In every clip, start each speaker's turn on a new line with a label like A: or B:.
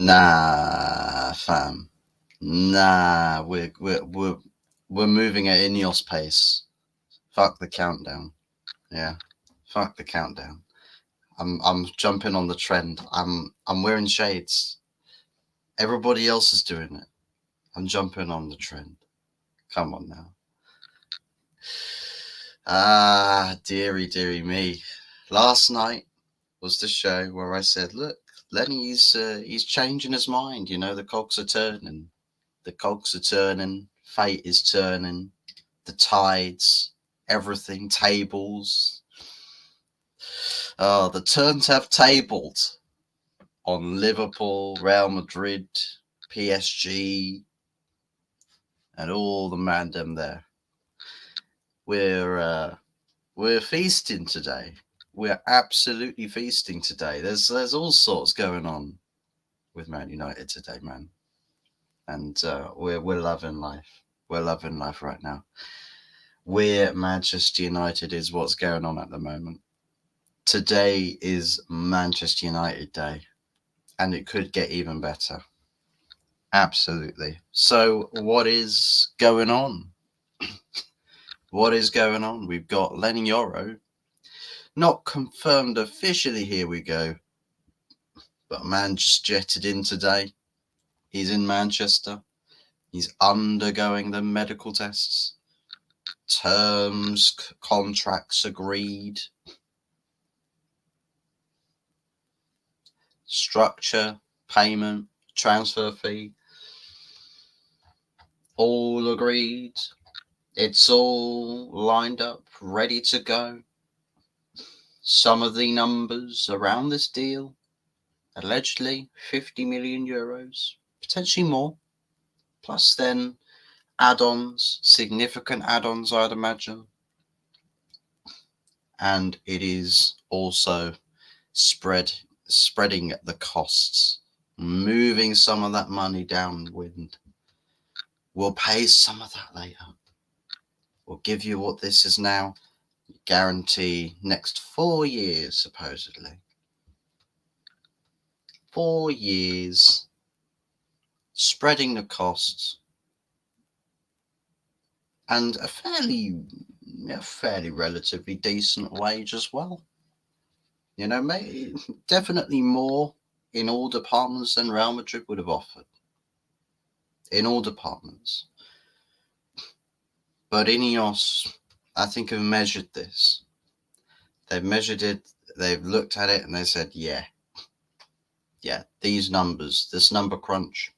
A: Nah, fam. Nah, we're moving at Ineos pace. Fuck the countdown. Yeah, fuck the countdown. I'm jumping on the trend. I'm wearing shades. Everybody else is doing it. I'm jumping on the trend. Come on now. Ah, dearie me. Last night was the show where I said, look, Lenny's he's changing his mind. You know, the cogs are turning. The cogs are turning. Fate is turning. The tides, everything, tables. Oh, the turns have tabled on Liverpool, Real Madrid, PSG, and all the mandem there. We're feasting today. We're absolutely feasting today. There's all sorts going on with Man United today, man, and we're loving life. We're loving life right now. We're Manchester United is what's going on at the moment. Today is Manchester United Day, and it could get even better. Absolutely. So, what is going on? What is going on? We've got Leny Yoro, not confirmed officially. Here we go, but man just jetted in today. He's in Manchester. He's undergoing the medical tests. Terms, contracts agreed. Structure, payment, transfer fee, all agreed. It's all lined up, ready to go. Some of the numbers around this deal, allegedly 50 million euros, potentially more. Plus then add-ons, significant add-ons, I'd imagine. And it is also spreading the costs, moving some of that money downwind. We'll pay some of that later. We'll give you what this is now. Guarantee next 4 years, supposedly. 4 years, spreading the costs, and a fairly relatively decent wage as well. You know, definitely more in all departments than Real Madrid would have offered. In all departments. But Ineos, I think, have measured this. They've measured it, they've looked at it, and they said, yeah, these numbers, this number crunch,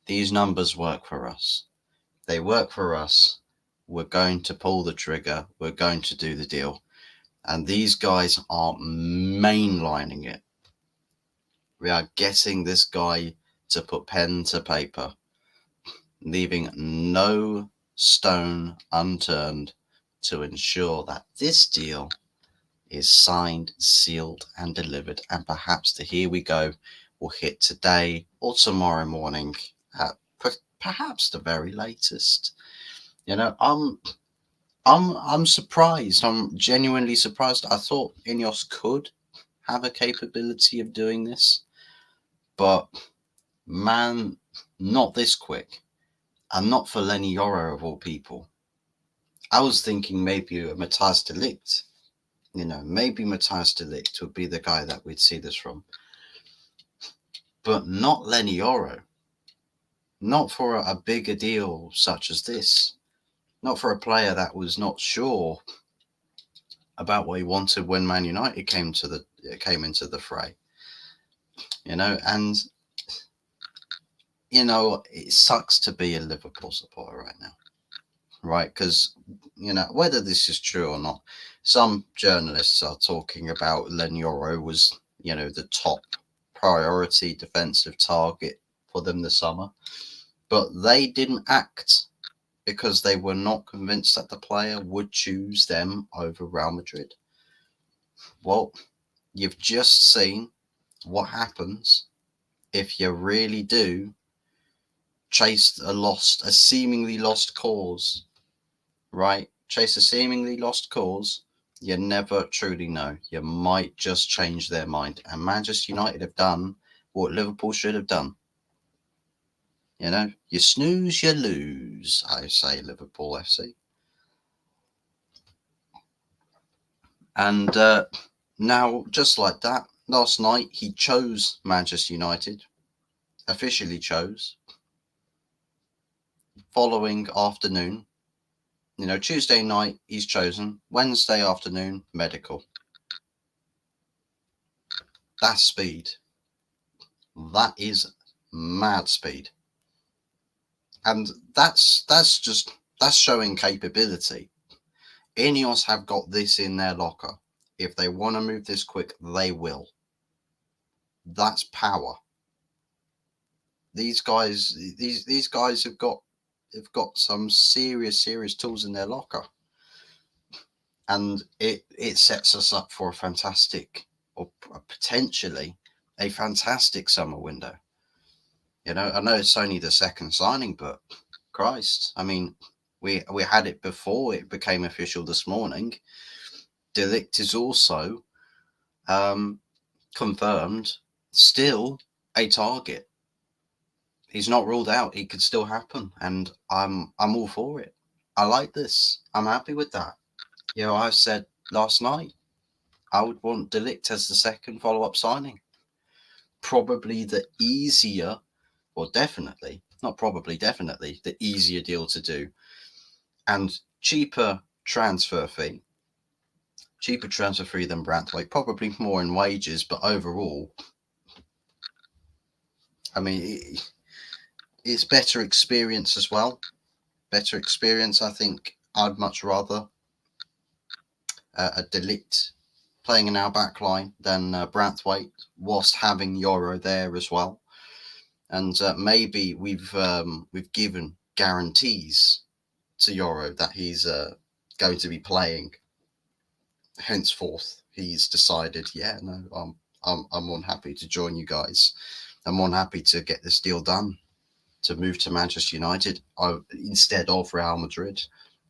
A: these numbers work for us. They work for us. We're going to pull the trigger. We're going to do the deal. And these guys are mainlining it. We are getting this guy to put pen to paper, leaving no stone unturned to ensure that this deal is signed, sealed, and delivered. And perhaps the here we go will hit today or tomorrow morning at perhaps the very latest. You know, I'm surprised. I'm genuinely surprised. I thought Ineos could have a capability of doing this, but man, not this quick, and not for Leny Yoro of all people. I was thinking maybe a Matthias de Ligt. You know, maybe Matthias de Ligt would be the guy that we'd see this from, but not Leny Yoro. Not for a bigger deal such as this. Not for a player that was not sure about what he wanted when Man United came into the fray. You know, and you know, it sucks to be a Liverpool supporter right now, right? Because you know, whether this is true or not, some journalists are talking about Leny Yoro was, you know, the top priority defensive target for them this summer, but they didn't act because they were not convinced that the player would choose them over Real Madrid. Well, you've just seen what happens if you really do chase a seemingly lost cause, right? Chase a seemingly lost cause, you never truly know. You might just change their mind. And Manchester United have done what Liverpool should have done. You snooze, you lose, I say, Liverpool FC. And now, just like that, last night he chose Manchester United, officially chose. Following afternoon, Tuesday night he's chosen, Wednesday afternoon, medical. That's speed. That is mad speed. And that's showing capability. Ineos have got this in their locker. If they want to move this quick, they will. That's power. These guys have got some serious tools in their locker. And it sets us up for a fantastic, or potentially a fantastic summer window. I know it's only the second signing, but Christ, I mean, we had it before it became official this morning. De Ligt is also confirmed, still a target. He's not ruled out. It could still happen, and I'm all for it. I like this. I'm happy with that. I said last night I would want De Ligt as the second follow-up signing. Probably the easier, or definitely, not probably, definitely the easier deal to do, and cheaper transfer fee than Branthwaite. Probably more in wages, but overall, I mean, it's better experience as well. Better experience. I think I'd much rather a De Ligt playing in our back line than Branthwaite, whilst having Yoro there as well. And maybe we've given guarantees to Yoro that he's going to be playing. Henceforth, he's decided, yeah, no, I'm more than happy to join you guys. I'm more than happy to get this deal done, to move to Manchester United instead of Real Madrid,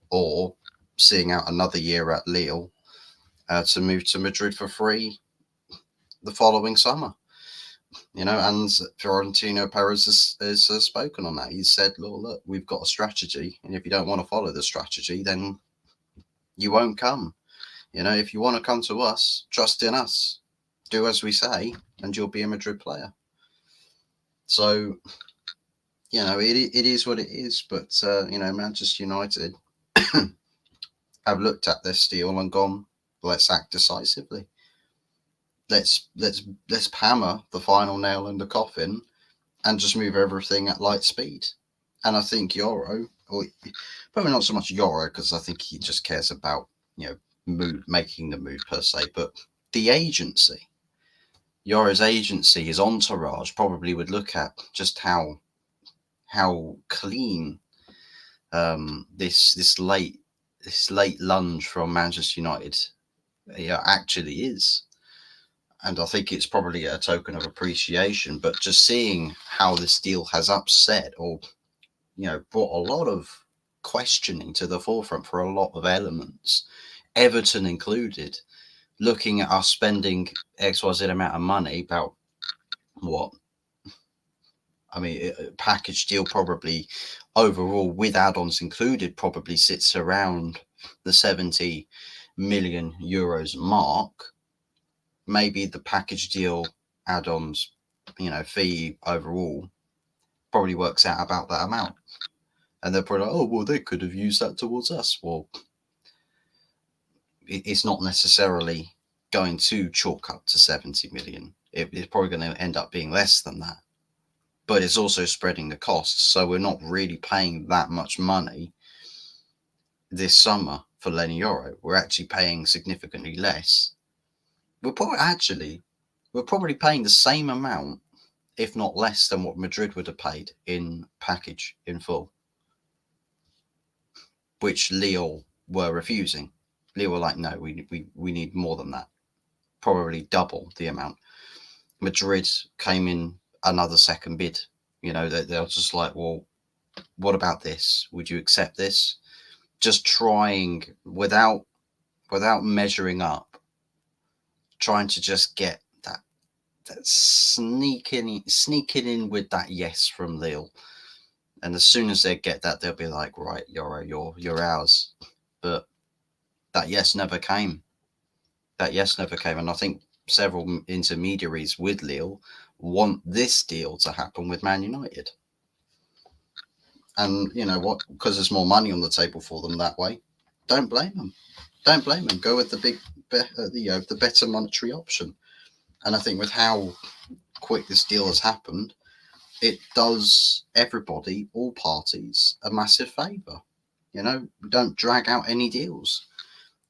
A: or seeing out another year at Lille, to move to Madrid for free the following summer. And Florentino Perez has spoken on that. He said, look, we've got a strategy, and if you don't want to follow the strategy, then you won't come. If you want to come to us, trust in us, do as we say, and you'll be a Madrid player. So, it is what it is. But, Manchester United have looked at this deal and gone, let's act decisively. Let's hammer the final nail in the coffin and just move everything at light speed. And I think Yoro, or probably not so much Yoro, because I think he just cares about, making the move per se, but the agency. Yoro's agency, his entourage, probably would look at just how clean this late lunge from Manchester United actually is. And I think it's probably a token of appreciation, but just seeing how this deal has upset, or brought a lot of questioning to the forefront for a lot of elements, Everton included, looking at us spending XYZ amount of money, about what? I mean, a package deal probably overall with add-ons included probably sits around the 70 million euros mark. Maybe the package deal add-ons, fee overall probably works out about that amount. And they're probably like, oh, well, they could have used that towards us. Well, it's not necessarily going to chalk up to 70 million. It's probably going to end up being less than that. But it's also spreading the costs. So we're not really paying that much money this summer for Leny Yoro. We're actually paying significantly less. We're probably paying the same amount, if not less, than what Madrid would have paid in package in full, which Lille were refusing. Lille were like, no, we need more than that, probably double the amount. Madrid came in another second bid. They're just like, well, what about this? Would you accept this? Just trying without measuring up, trying to just get sneaking in with that yes from Lille. And as soon as they get that, they'll be like, right, Yoro, you're ours. But that yes never came. That yes never came. And I think several intermediaries with Lille want this deal to happen with Man United. And you know what? Because there's more money on the table for them that way. Don't blame them. Don't blame them. Go with the the better monetary option. And I think with how quick this deal has happened, it does everybody, all parties, a massive favour. You know, don't drag out any deals.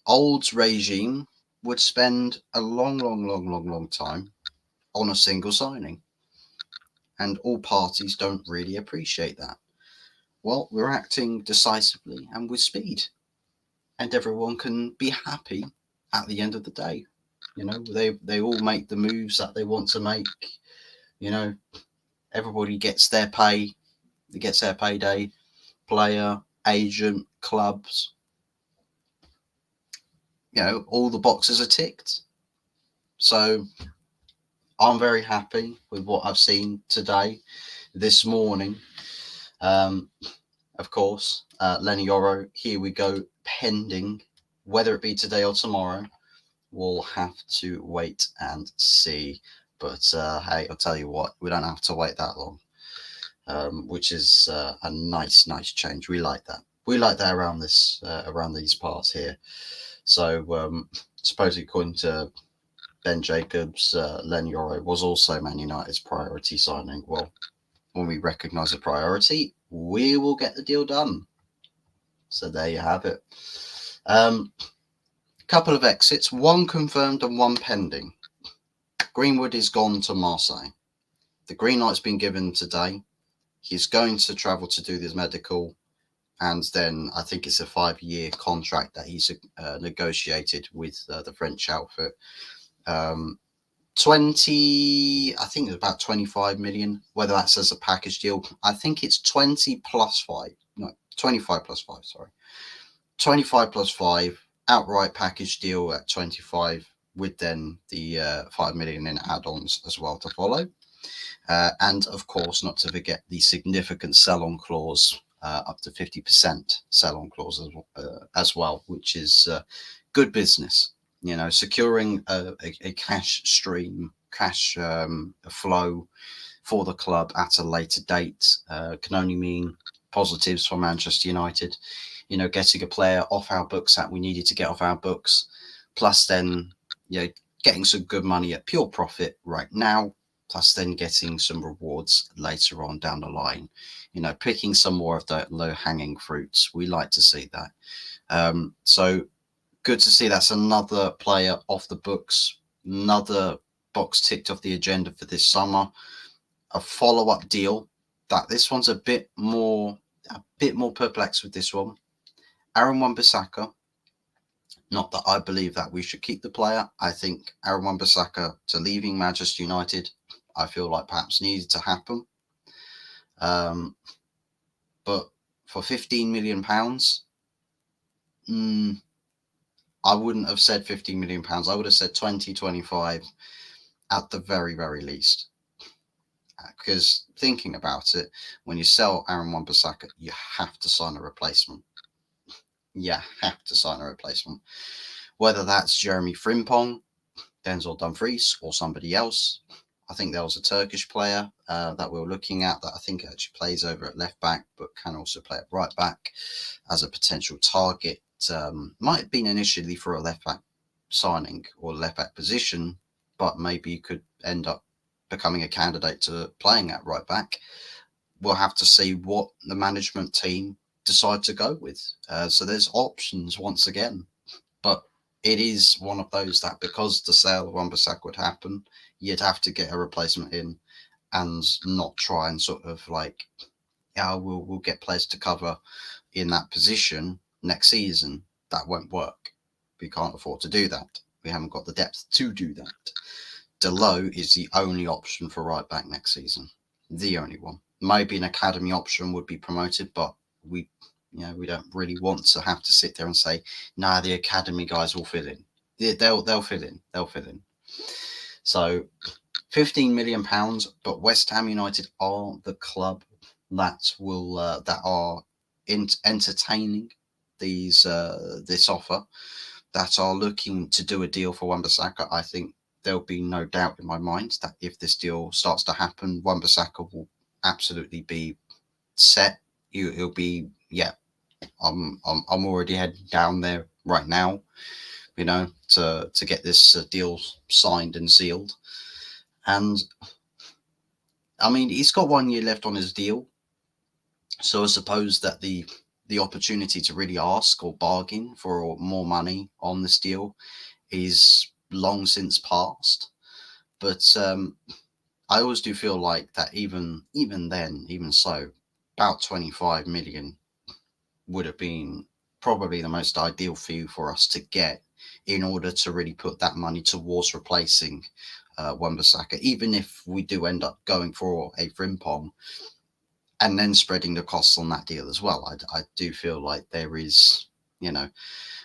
A: Old regime would spend a long time on a single signing, and all parties don't really appreciate that. Well, we're acting decisively and with speed, and everyone can be happy at the end of the day. You know, they all make the moves that they want to make. You know, everybody gets their pay, gets their payday. Player, agent, clubs. You know, all the boxes are ticked. So I'm very happy with what I've seen today, this morning. Um, of course, Leny Yoro, here we go, pending. Whether it be today or tomorrow, we'll have to wait and see. But hey, I'll tell you what, we don't have to wait that long, which is a nice change. We like that. We like that around around these parts here. So supposedly, according to Ben Jacobs, Leny Yoro was also Man United's priority signing. Well, when we recognise a priority, we will get the deal done. So there you have it. Couple of exits, one confirmed and one pending. Greenwood is gone to Marseille. The green light's been given today. He's going to travel to do this medical, and then I think it's a 5-year contract that he's negotiated with the French outfit. 20, I think it's about 25 million, whether that's as a package deal. I think it's 20 plus 5, no, 25 plus 5, sorry. 25 plus 5, outright package deal at 25, with then the 5 million in add-ons as well to follow. And of course, not to forget the significant sell-on clause, up to 50% sell-on clause as well, which is good business. You know, securing a cash stream, cash flow for the club at a later date can only mean positives for Manchester United. You know, getting a player off our books that we needed to get off our books, plus then, you know, getting some good money at pure profit right now, plus then getting some rewards later on down the line. You know, picking some more of the low-hanging fruits. We like to see that. So good to see that's another player off the books, another box ticked off the agenda for this summer. A follow-up deal. That this one's a bit more perplexed with this one. Aaron Wan-Bissaka. Not that I believe that we should keep the player. I think Aaron Wan-Bissaka to leaving Manchester United, I feel like perhaps needed to happen. But for £15 million, I wouldn't have said £15 million. I would have said 20, 25 at the very, very least. Because thinking about it, when you sell Aaron Wan-Bissaka, you have to sign a replacement. You have to sign a replacement. Whether that's Jeremy Frimpong, Denzel Dumfries, or somebody else. I think there was a Turkish player that we were looking at that I think actually plays over at left back, but can also play at right back as a potential target. Might have been initially for a left back signing or left back position, but maybe could end up becoming a candidate to playing at right back. We'll have to see what the management team decide to go with. So there's options once again, but it is one of those that because the sale of Wan-Bissaka would happen, you'd have to get a replacement in and not try and sort of like, yeah, we'll get players to cover in that position next season. That won't work. We can't afford to do that. We haven't got the depth to do that. Delo is the only option for right back next season. The only one. Maybe an academy option would be promoted, but we don't really want to have to sit there and say, nah, the academy guys will fill in. They'll fill in. They'll fill in. So £15 million, but West Ham United are the club that will that are entertaining this offer, that are looking to do a deal for Wan-Bissaka. I think there'll be no doubt in my mind that if this deal starts to happen, Wan-Bissaka will absolutely be set. He'll be, yeah. I'm already heading down there right now, to get this deal signed and sealed. And I mean, he's got 1 year left on his deal, so I suppose that the opportunity to really ask or bargain for more money on this deal is long since past. But I always do feel like that even then, even so, about 25 million would have been probably the most ideal fee for us to get in order to really put that money towards replacing Wan-Bissaka, even if we do end up going for a Frimpong and then spreading the costs on that deal as well. I do feel like there is,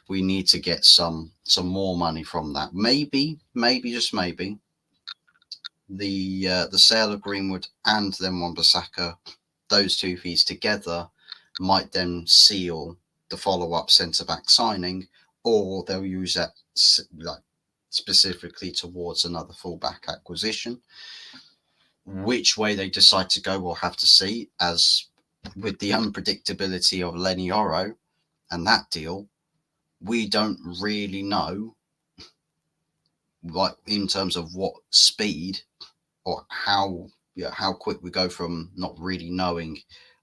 A: we need to get some more money from that. Maybe just maybe the sale of Greenwood and then Wan-Bissaka, those two fees together might then seal the follow-up centre-back signing, or they'll use that like specifically towards another full-back acquisition. Which way they decide to go, we'll have to see. As with the unpredictability of Leny and that deal, we don't really know, like in terms of what speed or how quick we go from not really knowing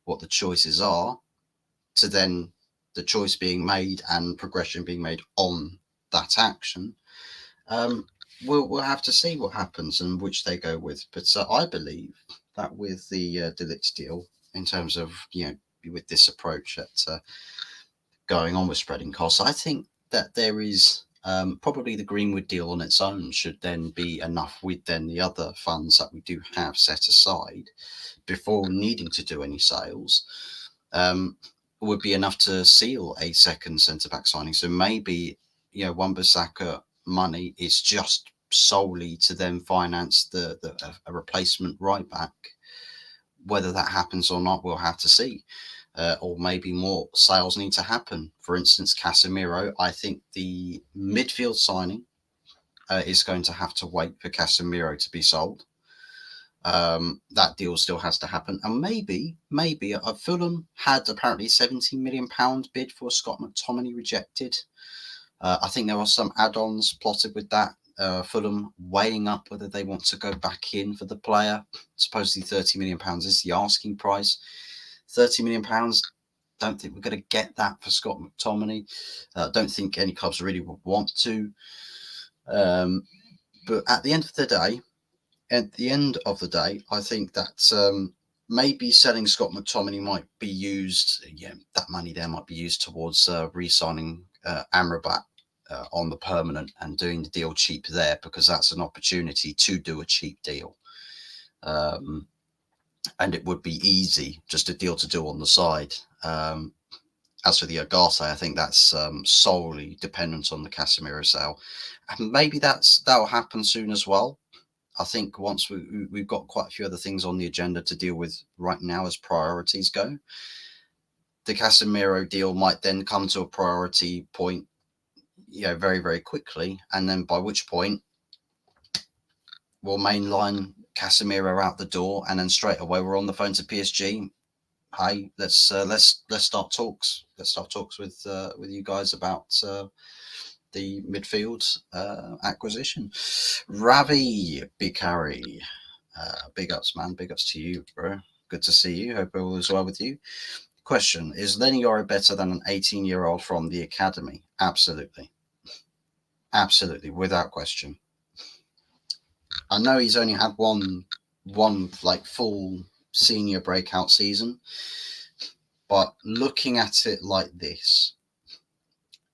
A: what the choices are to then the choice being made and progression being made on that action. We'll have to see what happens and which they go with. But I believe that with the De Ligt deal, in terms of with this approach at going on with spreading costs, I think that there is probably the Greenwood deal on its own should then be enough, with then the other funds that we do have set aside before needing to do any sales, would be enough to seal a second centre back signing. So maybe Wan-Bissaka money is just solely to then finance a replacement right back. Whether that happens or not, we'll have to see. Or maybe more sales need to happen. For instance, Casemiro, I think the midfield signing is going to have to wait for Casemiro to be sold. That deal still has to happen. And maybe Fulham had apparently £17 million bid for Scott McTominay rejected. I think there are some add-ons plotted with that. Fulham weighing up whether they want to go back in for the player. Supposedly £30 million is the asking price. £30 million. Don't think we're going to get that for Scott McTominay. Don't think any clubs really would want to. But at the end of the day, I think that maybe selling Scott McTominay might be used. Yeah, that money there might be used towards re-signing Amrabat on the permanent and doing the deal cheap there, because that's an opportunity to do a cheap deal. And it would be easy, just a deal to do on the side. As for the Agate, I think that's solely dependent on the Casemiro sale, and maybe that'll happen soon as well. I think once we've got quite a few other things on the agenda to deal with right now as priorities go, the Casemiro deal might then come to a priority point, very, very quickly, and then by which point we'll mainline Casemiro out the door, and then straight away we're on the phone to PSG. Hey, let's start talks. Let's start talks with you guys about the midfield acquisition. Ravi Bikari, big ups, man. Big ups to you, bro. Good to see you. Hope all is well with you. Question: is Leny Yoro better than an 18-year-old from the academy? Absolutely, without question. I know he's only had one like full senior breakout season, but looking at it like this,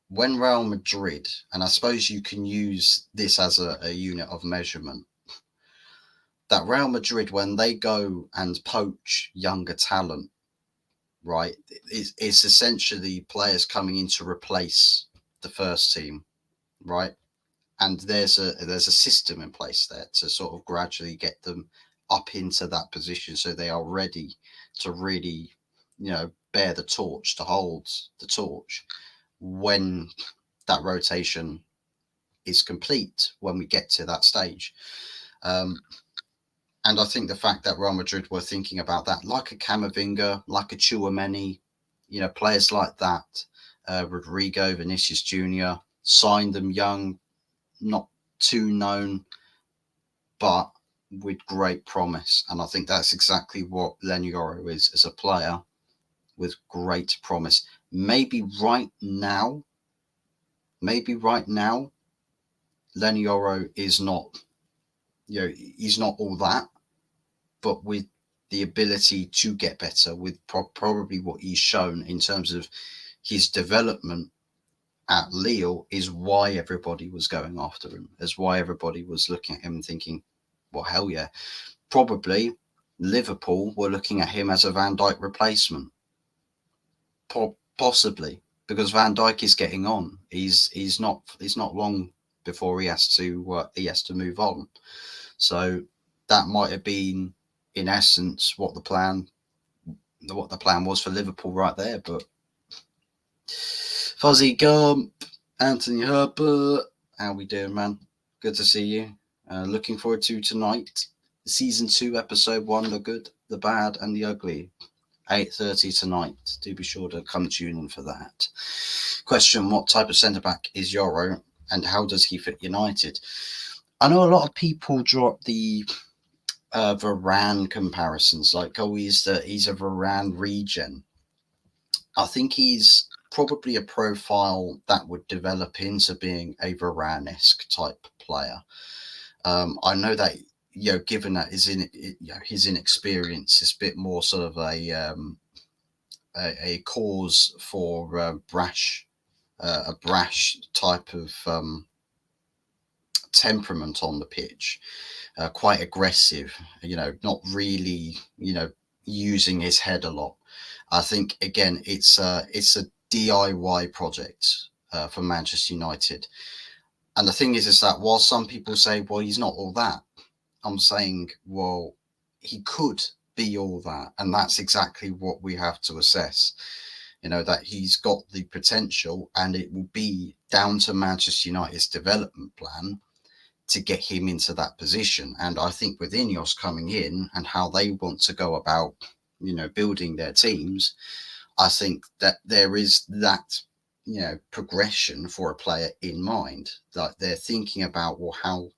A: when Real Madrid, and I suppose you can use this as a unit of measurement, that Real Madrid, when they go and poach younger talent, right, it's essentially players coming in to replace the first team, right? and there's a system in place there to sort of gradually get them up into that position so they are ready to really, bear the torch, to hold the torch when that rotation is complete, when we get to that stage. And I think the fact that Real Madrid were thinking about that, like a Camavinga, like a Tchouaméni, players like that, Rodrigo, Vinicius Jr., signed them young, not too known, but with great promise. And I think that's exactly what Leny Yoro is as a player, with great promise. Maybe right now, Leny Yoro is not, he's not all that, but with the ability to get better, with probably what he's shown in terms of his development at Lille, is why everybody was going after him, is why everybody was looking at him and thinking, well, hell yeah. Probably Liverpool were looking at him as a Van Dijk replacement. Possibly, because Van Dijk is getting on. He's not long before he has to move on. So that might have been, in essence, what the plan was for Liverpool right there. But Fuzzy Gump, Anthony Herbert, how we doing, man? Good to see you. Looking forward to tonight. Season 2, episode 1, the good, the bad, and the ugly. 8:30 tonight. Do be sure to come tune in for that. Question: what type of centre back is Yoro, and how does he fit United? I know a lot of people drop the Varane comparisons, like, oh, he's a Varane regen. I think he's probably a profile that would develop into being a Varane-esque type player. I know that, given that his inexperience is a bit more sort of a cause for a brash type of temperament on the pitch, quite aggressive, not really, using his head a lot. I think, again, it's a DIY project for Manchester United. And the thing is that while some people say, well, he's not all that, I'm saying, well, he could be all that. And that's exactly what we have to assess. That he's got the potential, and it will be down to Manchester United's development plan to get him into that position. And I think with Ineos coming in and how they want to go about, building their teams, I think that there is that, progression for a player in mind. Like, they're thinking about, well, how,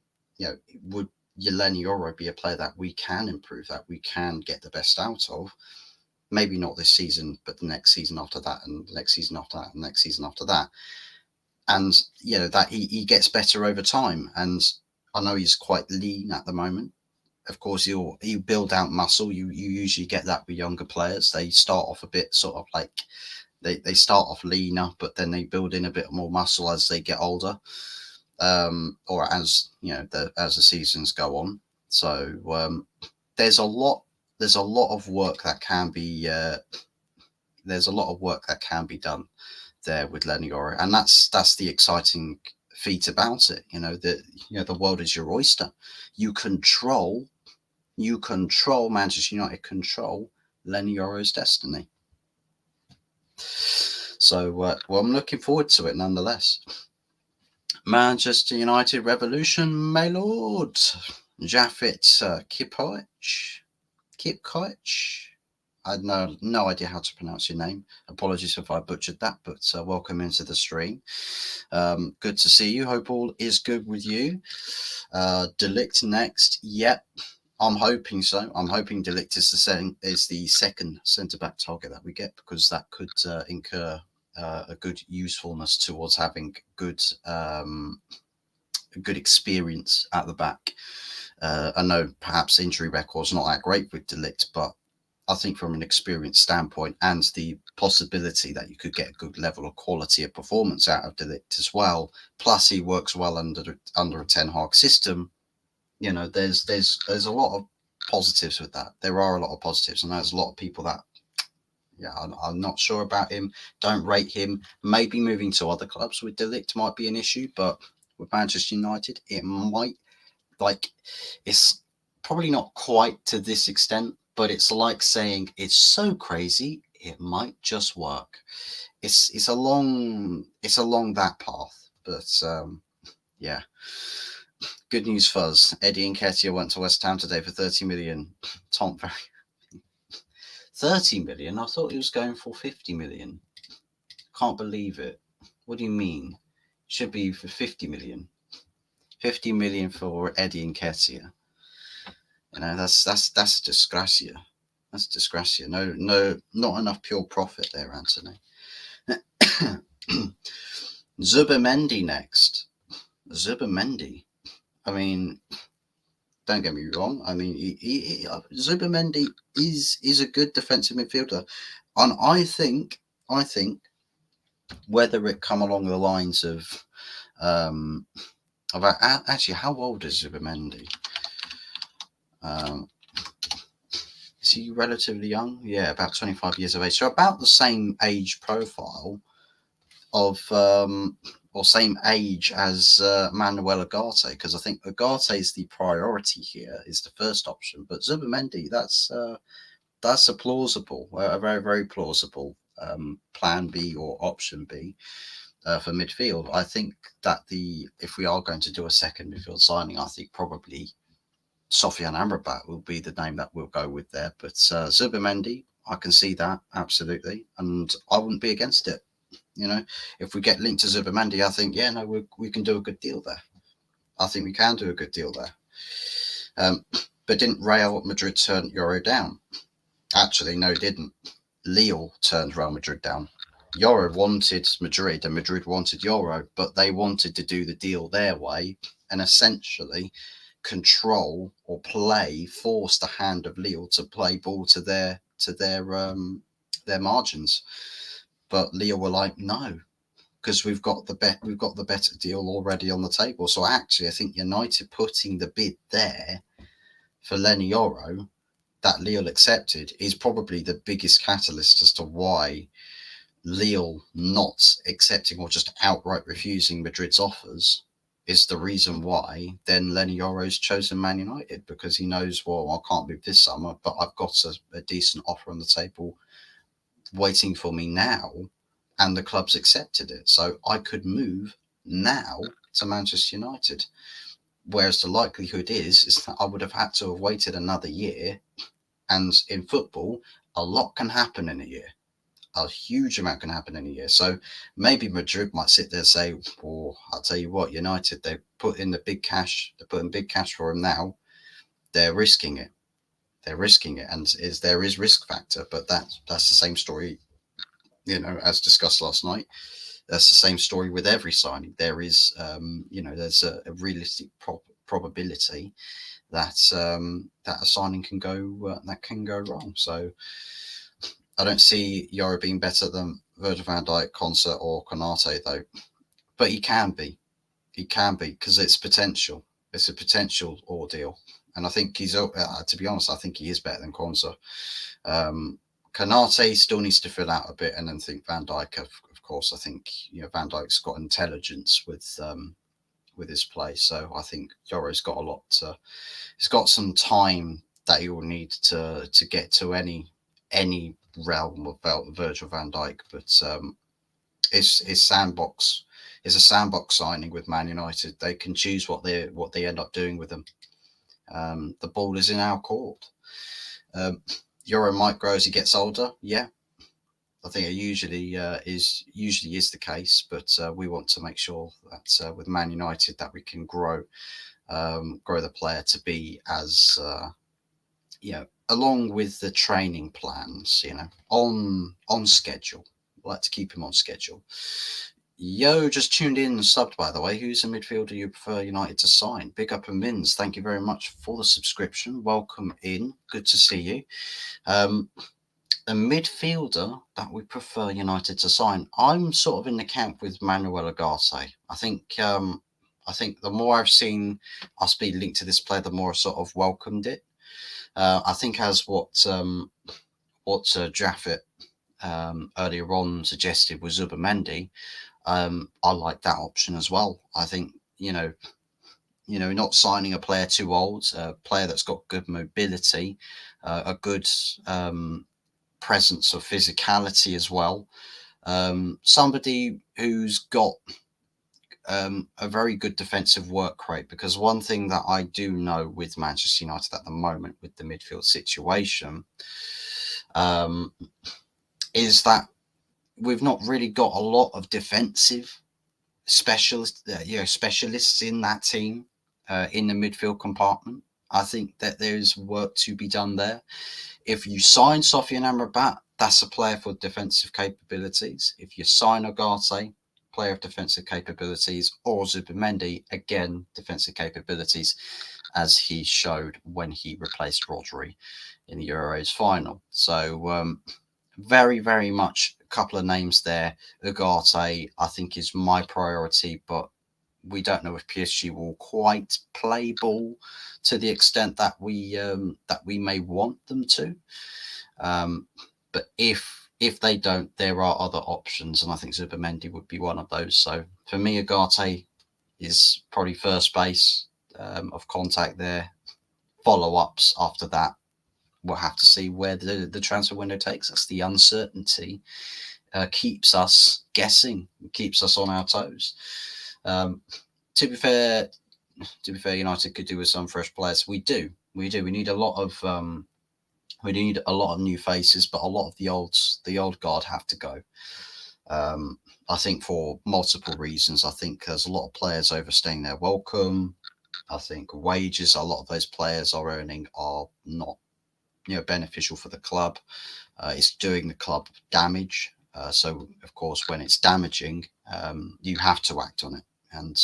A: would Leny Yoro be a player that we can improve, that we can get the best out of? Maybe not this season, but the next season after that, and the next season after that, and the next season after that. And, that he gets better over time. And I know he's quite lean at the moment. Of course, you build out muscle. You usually get that with younger players. They start off a bit sort of like, they start off leaner, but then they build in a bit more muscle as they get older, or as as the seasons go on. So there's a lot of work that can be done there with Leny Yoro, and that's the exciting feat about it. The world is your oyster. You control Manchester United, control Leny Yoro's destiny. So, well, I'm looking forward to it nonetheless. Manchester United revolution, my lord. Jafet Kipkoech. I had no idea how to pronounce your name. Apologies if I butchered that, but welcome into the stream. Good to see you. Hope all is good with you. De Ligt next. Yep, I'm hoping so. I'm hoping De Ligt is the second centre-back target that we get, because that could incur a good usefulness towards having good experience at the back. I know perhaps injury record's not that great with De Ligt, but I think from an experience standpoint, and the possibility that you could get a good level of quality of performance out of De Ligt as well, plus he works well under a Ten Hag system, there's a lot of positives with that. There are a lot of positives, and there's a lot of people that, I'm not sure about him, don't rate him. Maybe moving to other clubs with De Ligt might be an issue, but with Manchester United. It might, like, it's probably not quite to this extent, but it's like saying it's so crazy it might just work. It's along that path, but yeah. Good news, Fuzz. Eddie Nketiah went to West Ham today for 30 million. Tom, 30 million? I thought he was going for 50 million. Can't believe it. What do you mean? Should be for 50 million. 50 million for Eddie Nketiah. You know, that's disgracia. That's disgracia. No, not enough pure profit there, Anthony. Zubimendi next. Zubimendi. I mean, don't get me wrong. I mean, Zubimendi is a good defensive midfielder, and I think whether it come along the lines of actually, how old is Zubimendi? Is he relatively young? Yeah, about 25 years of age. So about the same age profile of or same age as Manuel Ugarte, because I think Ugarte is the priority here, is the first option. But Zubimendi, that's a plausible, a very, very plausible plan B or option B for midfield. I think that if we are going to do a second midfield signing, I think probably Sofian Amrabat will be the name that we'll go with there. But Zubimendi, I can see that absolutely, and I wouldn't be against it. You know, if we get linked to Zubimendi, I think we can do a good deal there. I think we can do a good deal there. But didn't Real Madrid turn Yoro down? Actually, no, it didn't. Lille turned Real Madrid down. Yoro wanted Madrid and Madrid wanted Yoro, but they wanted to do the deal their way and essentially control or force the hand of Lille to play ball to their margins. But Lille were like, no, because we've got the better deal already on the table. So actually, I think United putting the bid there for Leny Yoro that Lille accepted is probably the biggest catalyst as to why Lille not accepting or just outright refusing Madrid's offers is the reason why then Leny Yoro's chosen Man United, because he knows, well, I can't move this summer, but I've got a decent offer on the table waiting for me now, and the club's accepted it. So I could move now to Manchester United. Whereas the likelihood is that I would have had to have waited another year. And in football, a lot can happen in a year. A huge amount can happen in a year. So maybe Madrid might sit there and say, well, I'll tell you what, United, they put in the big cash. They're putting big cash for him now. They're risking it. And there is risk factor, but that's the same story, as discussed last night. That's the same story with every signing. There is, there's a realistic probability that a signing can go wrong. So I don't see Yoro being better than Virgil van Dijk, Konsa, or Konate though, but he can be because it's potential. It's a potential ordeal, and I think he's. To be honest, I think he is better than Konsa. Konate still needs to fill out a bit, and then think Van Dijk. Of course, I think Van Dijk's got intelligence with his play, so I think Yoro's got a lot. He's got some time that he will need to get to any realm of Virgil van Dijk, but his sandbox is a sandbox signing with Man United. They can choose what they end up doing with them. The ball is in our court. Yoro might grow as he gets older. Yeah, I think it usually is the case, but we want to make sure that with Man United that we can grow the player to be as along with the training plans, on schedule. We like to keep him on schedule. Yo just tuned in and subbed, by the way. Who's a midfielder you prefer United to sign? Big up and Mins, thank you very much for the subscription. Welcome in. Good to see you. A midfielder that we prefer United to sign. I'm sort of in the camp with Manuel Ugarte. I think the more I've seen us be linked to this player, the more I sort of welcomed it. I think as what Jaffet earlier on suggested with Zubimendi, I like that option as well. I think not signing a player too old, a player that's got good mobility, a good presence of physicality as well. Somebody who's got a very good defensive work rate, because one thing that I do know with Manchester United at the moment with the midfield situation um, is that we've not really got a lot of defensive specialists in that team in the midfield compartment. I think that there's work to be done there. If you sign Sofian Amrabat, that's a player for defensive capabilities. If you sign Ugarte, player of defensive capabilities, or Zubimendi, again, defensive capabilities, as he showed when he replaced Rodri in the Euros final. So very, very much a couple of names there. Ugarte, I think, is my priority, but we don't know if PSG will quite play ball to the extent that we may want them to. But if they don't, there are other options, and I think Zubimendi would be one of those. So for me, Ugarte is probably first base of contact there. Follow-ups after that, we'll have to see where the transfer window takes us. The uncertainty keeps us guessing, keeps us on our toes. To be fair, United could do with some fresh players. We do. We need a lot of new faces, but a lot of the old guard have to go. I think for multiple reasons. I think there's a lot of players overstaying their welcome. I think wages a lot of those players are earning are not beneficial for the club. It's doing the club damage. So of course, when it's damaging, you have to act on it. And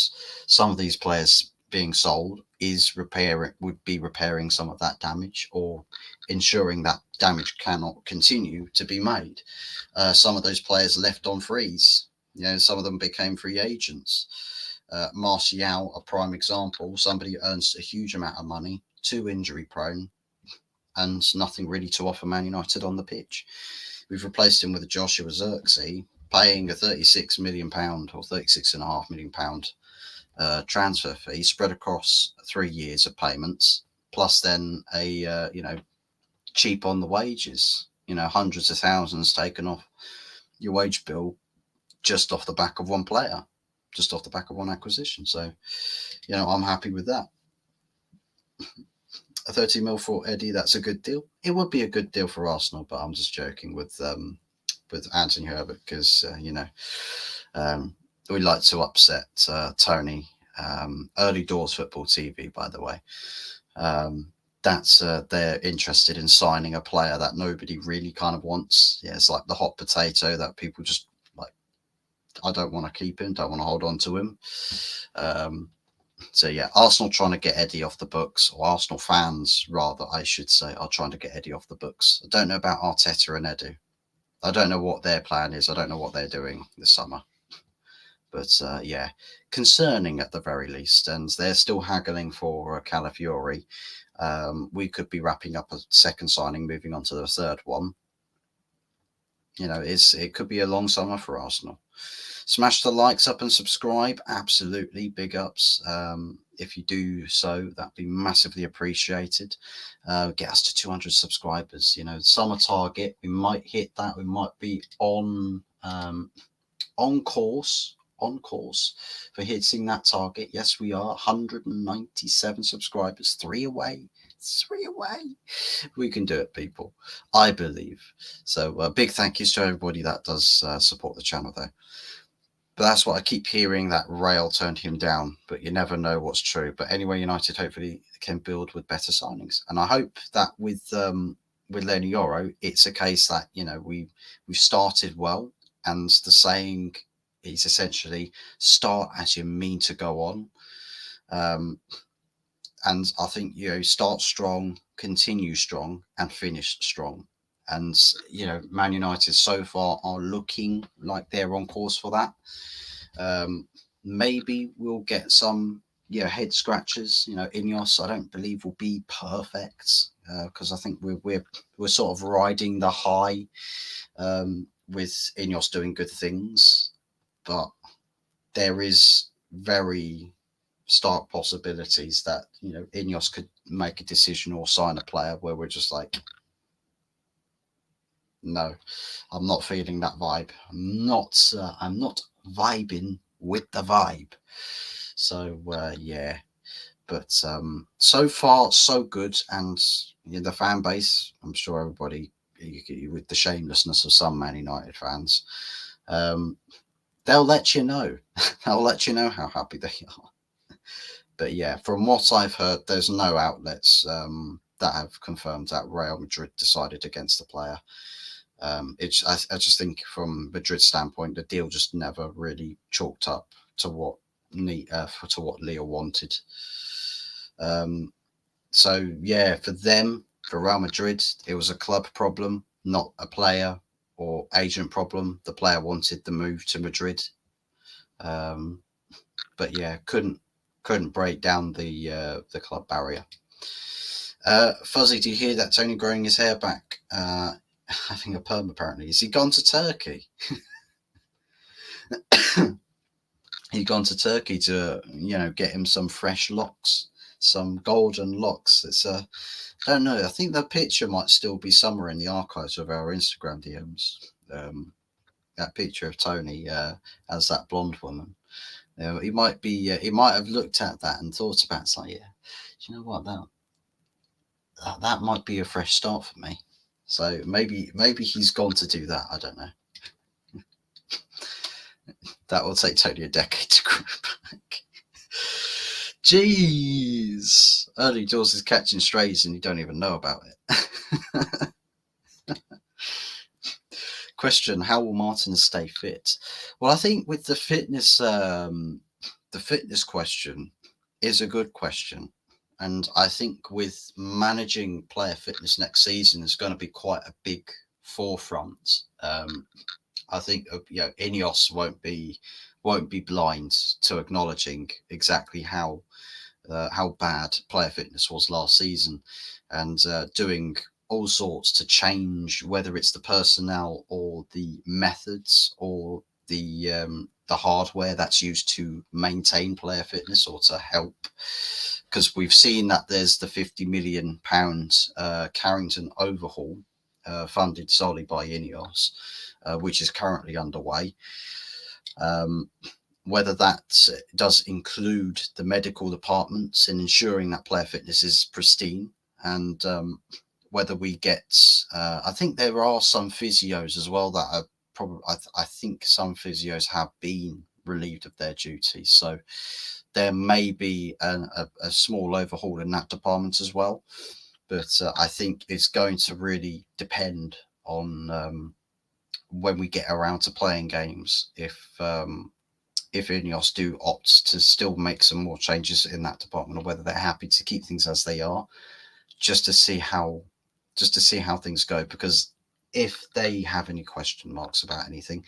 A: some of these players being sold would be repairing some of that damage, or ensuring that damage cannot continue to be made. Some of those players left on freeze. Some of them became free agents. Martial, a prime example, somebody who earns a huge amount of money, too injury prone, and nothing really to offer Man United on the pitch. We've replaced him with Joshua Zirkzee, paying a £36 million or £36.5 million transfer fee spread across 3 years of payments, plus then a cheap on the wages. Hundreds of thousands taken off your wage bill just off the back of one player, just off the back of one acquisition. So, I'm happy with that. A 30 mil for Eddie, that's a good deal. It would be a good deal for Arsenal, but I'm just joking with Anthony Herbert, because we like to upset Tony. Early Doors Football TV, by the way. That's they're interested in signing a player that nobody really kind of wants. Yeah, it's like the hot potato that people just like. I don't want to keep him. Don't want to hold on to him. So yeah, Arsenal trying to get Eddie off the books, or Arsenal fans, rather, I should say, are trying to get Eddie off the books. I don't know about Arteta and Edu. I don't know what their plan is. I don't know what they're doing this summer. But yeah, concerning at the very least. And they're still haggling for Calafiori. We could be wrapping up a second signing, moving on to the third one. It could be a long summer for Arsenal. Smash the likes up and subscribe. Absolutely. Big ups. If you do so, that'd be massively appreciated. Get us to 200 subscribers. Summer target. We might hit that. We might be on course for hitting that target. Yes, we are. 197 subscribers. 3 away. 3 away. We can do it, people. I believe. So big thank yous to everybody that does support the channel there. But that's what I keep hearing, that Rail turned him down. But you never know what's true. But anyway, United hopefully can build with better signings. And I hope that with Leny Yoro, it's a case that, we've started well. And the saying is essentially start as you mean to go on. And I think, start strong, continue strong, and finish strong. And, Man United so far are looking like they're on course for that. Maybe we'll get some, head scratches. Ineos, I don't believe will be perfect, because I think we're sort of riding the high with Ineos doing good things. But there is very stark possibilities that, you know, Ineos could make a decision or sign a player where we're just like, no, I'm not feeling that vibe. I'm not vibing with the vibe. So yeah, but so far so good, and the fan base. I'm sure everybody, with the shamelessness of some Man United fans, um, they'll let you know. They'll let you know how happy they are. But yeah, from what I've heard, there's no outlets that have confirmed that Real Madrid decided against the player. I just think from Madrid's standpoint, the deal just never really chalked up to what Leo wanted. So yeah, for them, for Real Madrid, it was a club problem, not a player or agent problem. The player wanted the move to Madrid, but yeah, couldn't break down the club barrier. Fuzzy, do you hear that Tony growing his hair back? Having a perm apparently. Has he gone to Turkey? He's gone to Turkey to, get him some fresh locks, some golden locks. It's I don't know. I think the picture might still be somewhere in the archives of our Instagram DMs. That picture of Tony as that blonde woman. He might be. He might have looked at that and thought about it. It's like, yeah, do you know what, that might be a fresh start for me. So maybe he's gone to do that. I don't know. That will take Tony a decade to grow back. Jeez. Early doors is catching strays and you don't even know about it. Question: how will Martinez stay fit? Well, I think with the fitness question is a good question. And I think with managing player fitness next season is going to be quite a big forefront. I think Ineos won't be blind to acknowledging exactly how bad player fitness was last season, and doing all sorts to change, whether it's the personnel or the methods or the hardware that's used to maintain player fitness or to help. Because we've seen that there's the £50 million Carrington overhaul funded solely by Ineos, which is currently underway. Whether that does include the medical departments in ensuring that player fitness is pristine, and whether we get, I think there are some physios as well that are probably, I think some physios have been relieved of their duties. So there may be a small overhaul in that department as well. But I think it's going to really depend on when we get around to playing games, if Ineos do opt to still make some more changes in that department, or whether they're happy to keep things as they are, just to see how things go. Because if they have any question marks about anything,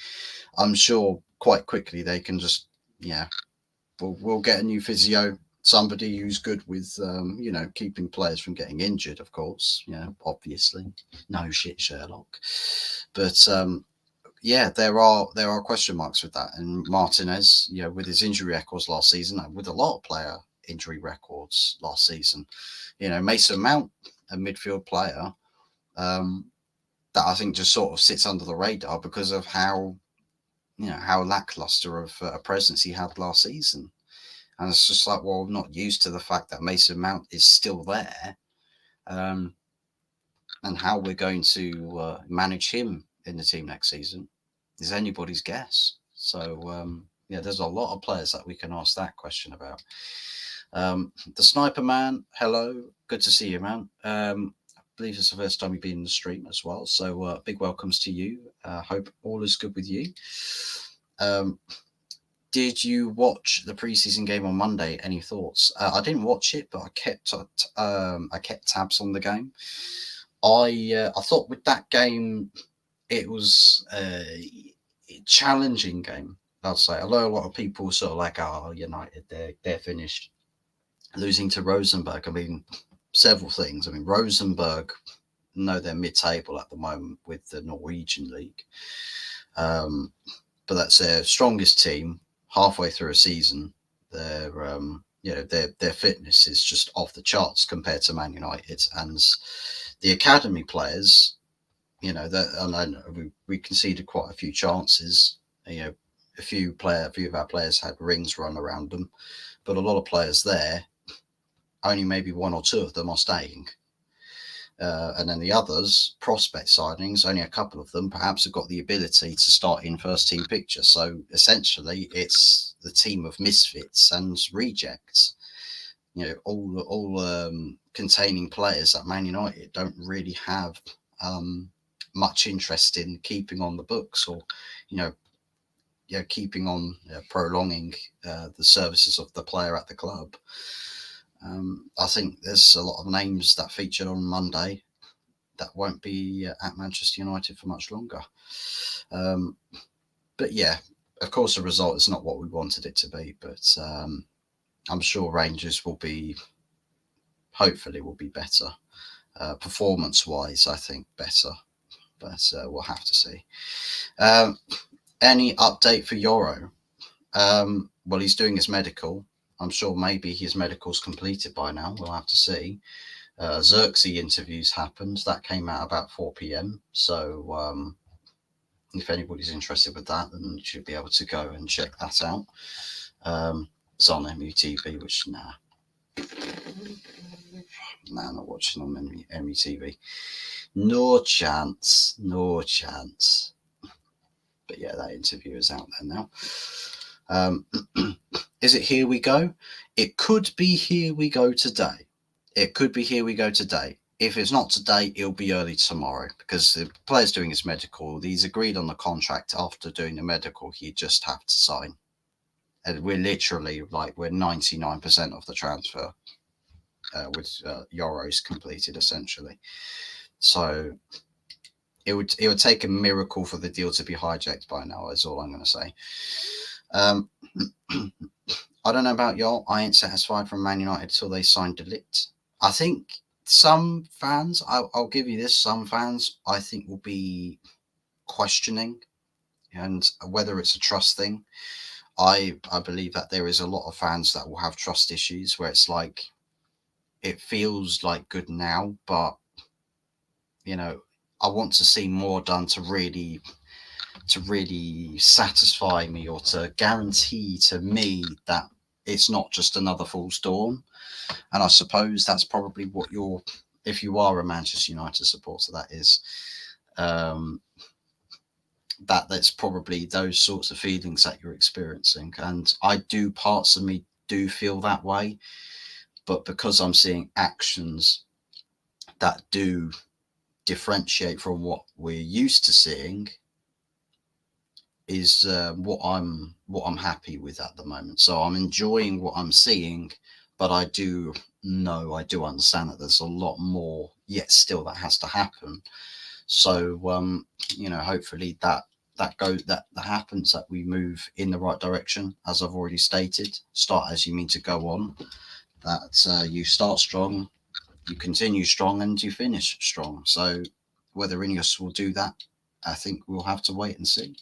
A: I'm sure quite quickly they can just, we'll get a new physio, somebody who's good with keeping players from getting injured, of course, obviously. No shit, Sherlock. But there are question marks with that. And Martinez, with his injury records last season, and with a lot of player injury records last season, Mason Mount, a midfield player, that I think just sort of sits under the radar because of how lackluster of a presence he had last season. And it's just like, well, I'm not used to the fact that Mason Mount is still there, and how we're going to manage him in the team next season is anybody's guess. So there's a lot of players that we can ask that question about. The Sniper Man, hello, good to see you, man. I believe it's the first time you've been in the stream as well, so big welcomes to you. Hope all is good with you. Did you watch the preseason game on Monday? Any thoughts? I didn't watch it, but I kept tabs on the game. I thought with that game, it was a challenging game, I'd say. Although a lot of people sort of like, United, they're finished. Losing to Rosenborg, I mean, several things. I mean, Rosenborg, they're mid-table at the moment with the Norwegian league. But that's their strongest team halfway through a season. They're their fitness is just off the charts compared to Man United, and the academy players. I know we conceded quite a few chances. A few of our players had rings run around them, but a lot of players there, only maybe one or two of them are staying. And then the others, prospect signings, only a couple of them perhaps have got the ability to start in first team picture. So essentially, it's the team of misfits and rejects. All containing players that Man United don't really have much interest in keeping on the books, or keeping on prolonging the services of the player at the club. I think there's a lot of names that featured on Monday that won't be at Manchester United for much longer. But yeah, of course, the result is not what we wanted it to be, but I'm sure Rangers hopefully will be better. Performance-wise, I think better, but we'll have to see. Any update for Yoro? Well, he's doing his medical. I'm sure maybe his medical's completed by now. We'll have to see. Xerxes interviews happened. That came out about 4 p.m. So if anybody's interested with that, then you should be able to go and check that out. It's on MUTV, which not watching on MUTV. No chance. But yeah, that interview is out there now. Is it Here We Go? It could be Here We Go today. If it's not today, it'll be early tomorrow, because the player's doing his medical. He's agreed on the contract. After doing the medical, he just have to sign. And we're literally we're 99% of the transfer with Euros completed, essentially. So it would take a miracle for the deal to be hijacked by now, is all I'm going to say. I don't know about y'all. I ain't satisfied from Man United until they signed De Ligt. I think some fans, I'll give you this, some fans I think will be questioning, and whether it's a trust thing. I believe that there is a lot of fans that will have trust issues, where it's like, it feels like good now, but I want to see more done to really satisfy me, or to guarantee to me that it's not just another fool's dawn. And I suppose that's probably what if you are a Manchester United supporter, that is, that's probably those sorts of feelings that you're experiencing. And parts of me do feel that way, but because I'm seeing actions that do differentiate from what we're used to seeing, is what I'm happy with at the moment. So I'm enjoying what I'm seeing, but I do understand that there's a lot more yet still that has to happen. So hopefully that happens, that we move in the right direction, as I've already stated. Start as you mean to go on. That you start strong, you continue strong, and you finish strong. So whether Ineos will do that, I think we'll have to wait and see.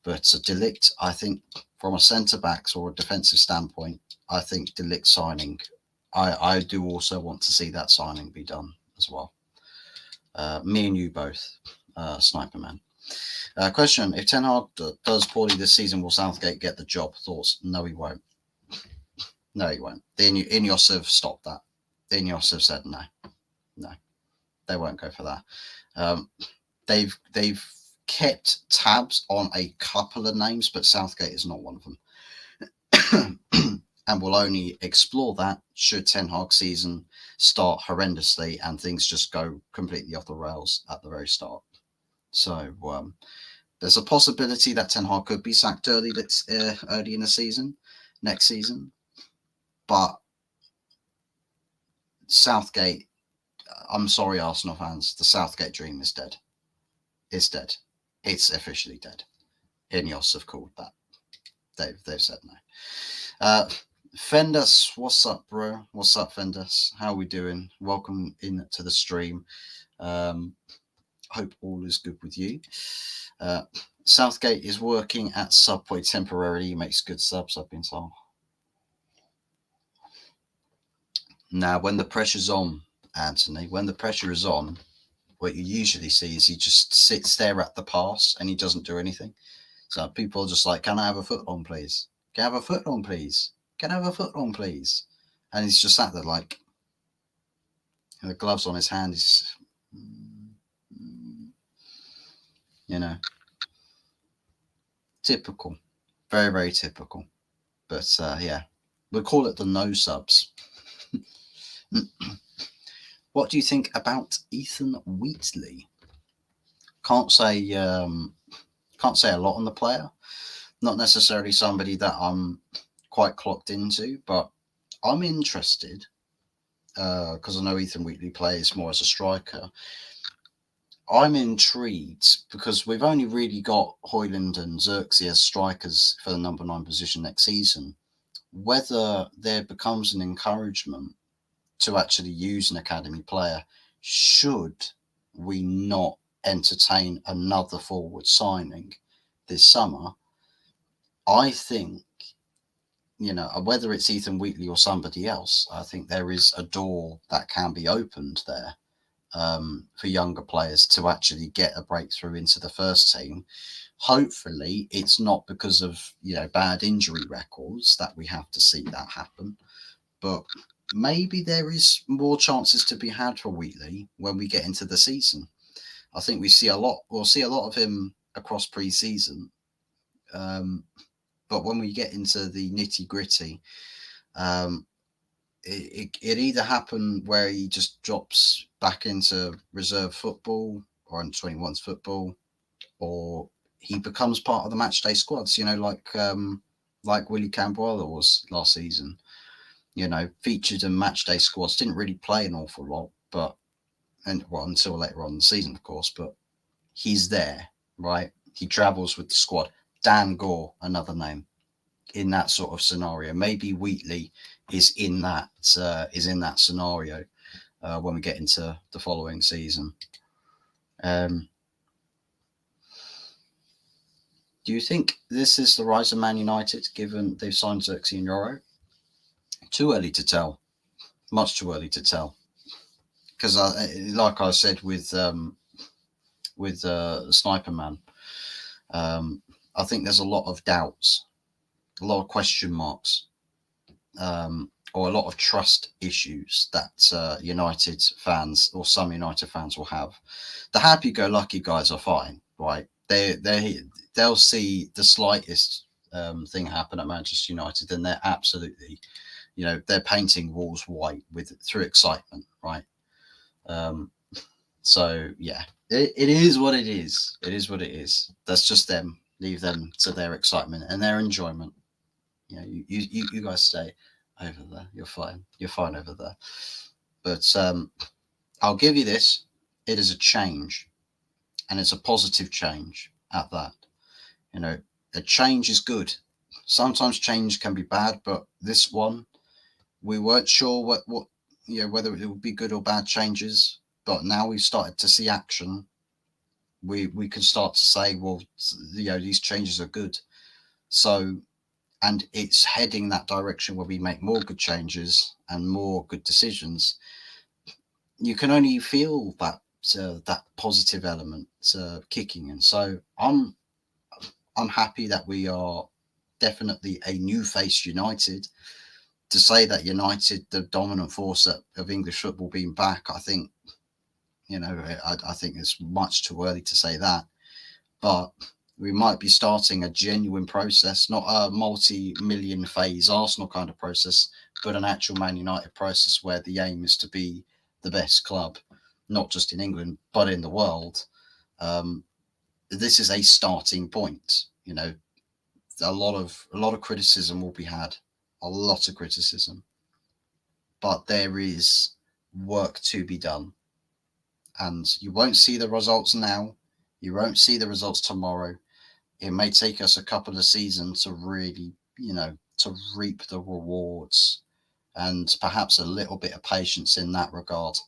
A: But De Ligt, I think, from a centre-backs or a defensive standpoint, I think De Ligt signing, I do also want to see that signing be done as well. Me and you both, Sniper Man. Question: if Ten Hag does poorly this season, will Southgate get the job? Thoughts? No, he won't. No, he won't. The Ineos have stopped that. The Ineos have said no, they won't go for that. They've kept tabs on a couple of names, but Southgate is not one of them. And will only explore that should Ten Hag season start horrendously and things just go completely off the rails at the very start. So there's a possibility that Ten Hag could be sacked early in the season, next season. But Southgate, I'm sorry, Arsenal fans, the Southgate dream is dead. It's dead. It's officially dead. Ineos have called that. They've said no. Fendus, what's up, bro? What's up, Fendus? How are we doing? Welcome in to the stream. Hope all is good with you. Southgate is working at Subway temporarily. He makes good subs, I've been told. Now, when the pressure's on, Anthony, when the pressure is on, what you usually see is he just sits there at the pass and he doesn't do anything. So people are just like, "Can I have a foot on, please? Can I have a foot on, please? Can I have a foot on, please?" And he's just sat there like, the gloves on his hand. He's, you know, typical, very very typical. But yeah, we'll call it the no subs. What do you think about Ethan Wheatley? Can't say can't say a lot on the player. Not necessarily somebody that I'm quite clocked into, but I'm interested because I know Ethan Wheatley plays more as a striker. I'm intrigued because we've only really got Hoyland and Xerxes as strikers for the number 9 position next season. Whether there becomes an encouragement to actually use an academy player should we not entertain another forward signing this summer, I think, whether it's Ethan Wheatley or somebody else, I think there is a door that can be opened there for younger players to actually get a breakthrough into the first team. Hopefully, it's not because of bad injury records that we have to see that happen, but maybe there is more chances to be had for Wheatley when we get into the season. I think we'll see a lot of him across pre-season, but when we get into the nitty gritty, it either happen where he just drops back into reserve football or in 21's football, or he becomes part of the matchday squads. Like Willie Campoella was last season. Featured in matchday squads, didn't really play an awful lot, but until later on in the season, of course. But he's there, right? He travels with the squad. Dan Gore, another name in that sort of scenario. Maybe Wheatley is in that scenario when we get into the following season. Do you think this is the rise of Man United, given they've signed Xerxes and Yoro? Too early to tell. Much too early to tell. Because, like I said with Sniper Man, I think there's a lot of doubts, a lot of question marks, or a lot of trust issues that United fans or some United fans will have. The happy-go-lucky guys are fine, right? They'll see the slightest thing happen at Manchester United, and they're absolutely, they're painting walls white through excitement, right? So yeah, it is what it is. It is what it is. That's just them. Leave them to their excitement and their enjoyment. You guys stay over there. You're fine. You're fine over there. But I'll give you this. It is a change, and it's a positive change at that. A change is good. Sometimes change can be bad, but this one, we weren't sure what whether it would be good or bad changes. But now we've started to see action. We can start to say, well, these changes are good. So, and it's heading that direction where we make more good changes and more good decisions. You can only feel that positive element kicking in. So I'm happy that we are definitely a new face United. To say that United, the dominant force of English football, being back, I think, I think it's much too early to say that. But we might be starting a genuine process, not a multi-million phase Arsenal kind of process, but an actual Man United process where the aim is to be the best club, not just in England, but in the world. This is a starting point. A lot of criticism will be had, a lot of criticism, but there is work to be done. And you won't see the results now. You won't see the results tomorrow. It may take us a couple of seasons to really, to reap the rewards, and perhaps a little bit of patience in that regard.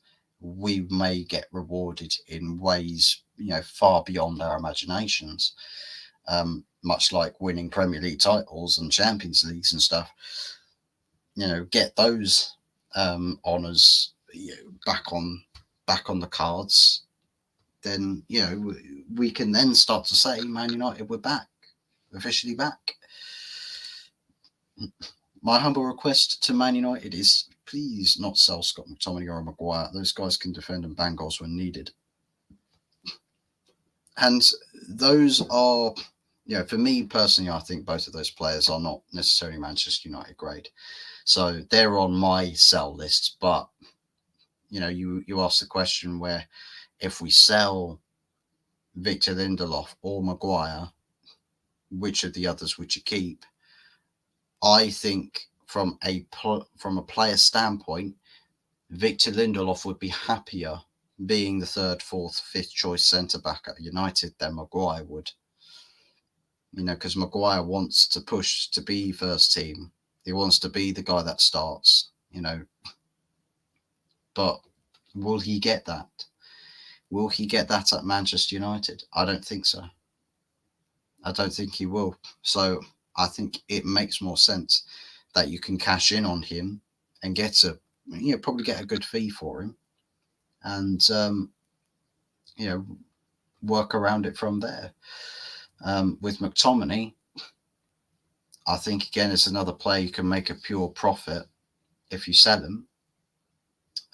A: We may get rewarded in ways, far beyond our imaginations, much like winning Premier League titles and Champions Leagues and stuff. Get those honours back on the cards, then we can then start to say Man United we're back, officially back. My humble request to Man United is please not sell Scott McTominay or Maguire. Those guys can defend and bang goals when needed. And those are, for me personally, I think both of those players are not necessarily Manchester United grade. So they're on my sell list. But, you asked the question where if we sell Victor Lindelof or Maguire, which of the others would you keep? I think from a player standpoint, Victor Lindelof would be happier being the third, fourth, fifth choice centre back at United than Maguire would. Because Maguire wants to push to be first team. He wants to be the guy that starts. But will he get that? Will he get that at Manchester United? I don't think so. I don't think he will. So I think it makes more sense that you can cash in on him and probably get a good fee for him, and work around it from there. With McTominay, I think again it's another player you can make a pure profit if you sell him.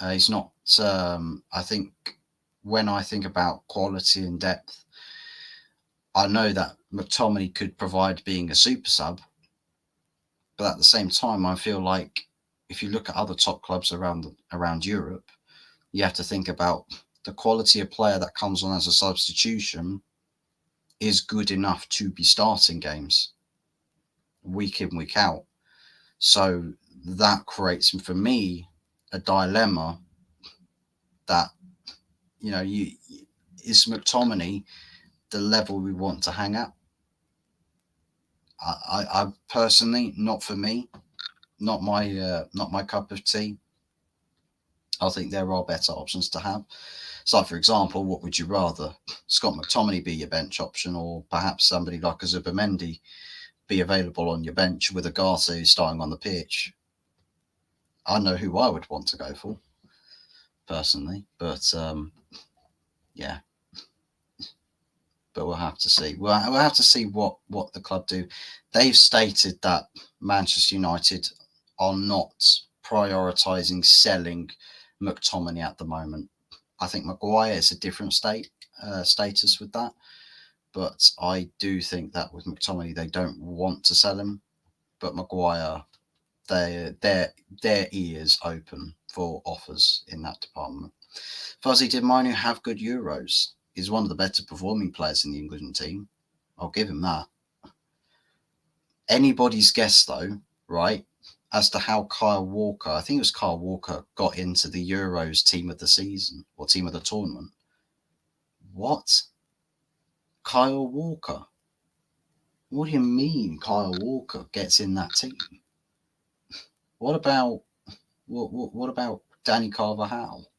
A: He's not. I think when I think about quality and depth, I know that McTominay could provide being a super sub, but at the same time, I feel like if you look at other top clubs around Europe, you have to think about the quality of player that comes on as a substitution is good enough to be starting games week in, week out. So that creates, for me, a dilemma that, is McTominay the level we want to hang at? I personally, not for me, not my cup of tea. I think there are better options to have. So, for example, what would you rather? Scott McTominay be your bench option, or perhaps somebody like a Zubimendi be available on your bench with Agate starting on the pitch? I know who I would want to go for, personally, but yeah. But we'll have to see. We'll have to see what the club do. They've stated that Manchester United are not prioritising selling McTominay at the moment. I think Maguire is a different status with that. But I do think that with McTominay, they don't want to sell him. But Maguire, their ears open for offers in that department. Fuzzy, did Manu have good Euros? He's one of the better performing players in the England team. I'll give him that. Anybody's guess, though, right, as to how Kyle Walker, I think it was Kyle Walker, got into the Euros team of the season or team of the tournament. What? Kyle Walker? What do you mean Kyle Walker gets in that team? What about Danny Carvajal?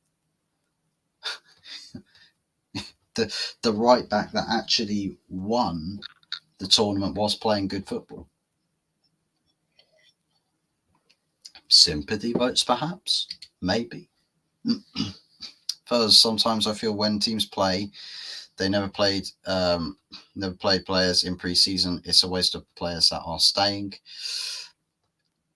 A: The right back that actually won the tournament was playing good football. Sympathy votes, perhaps, maybe. Because sometimes I feel when teams play, they never played players in pre-season. It's a waste of players that are staying.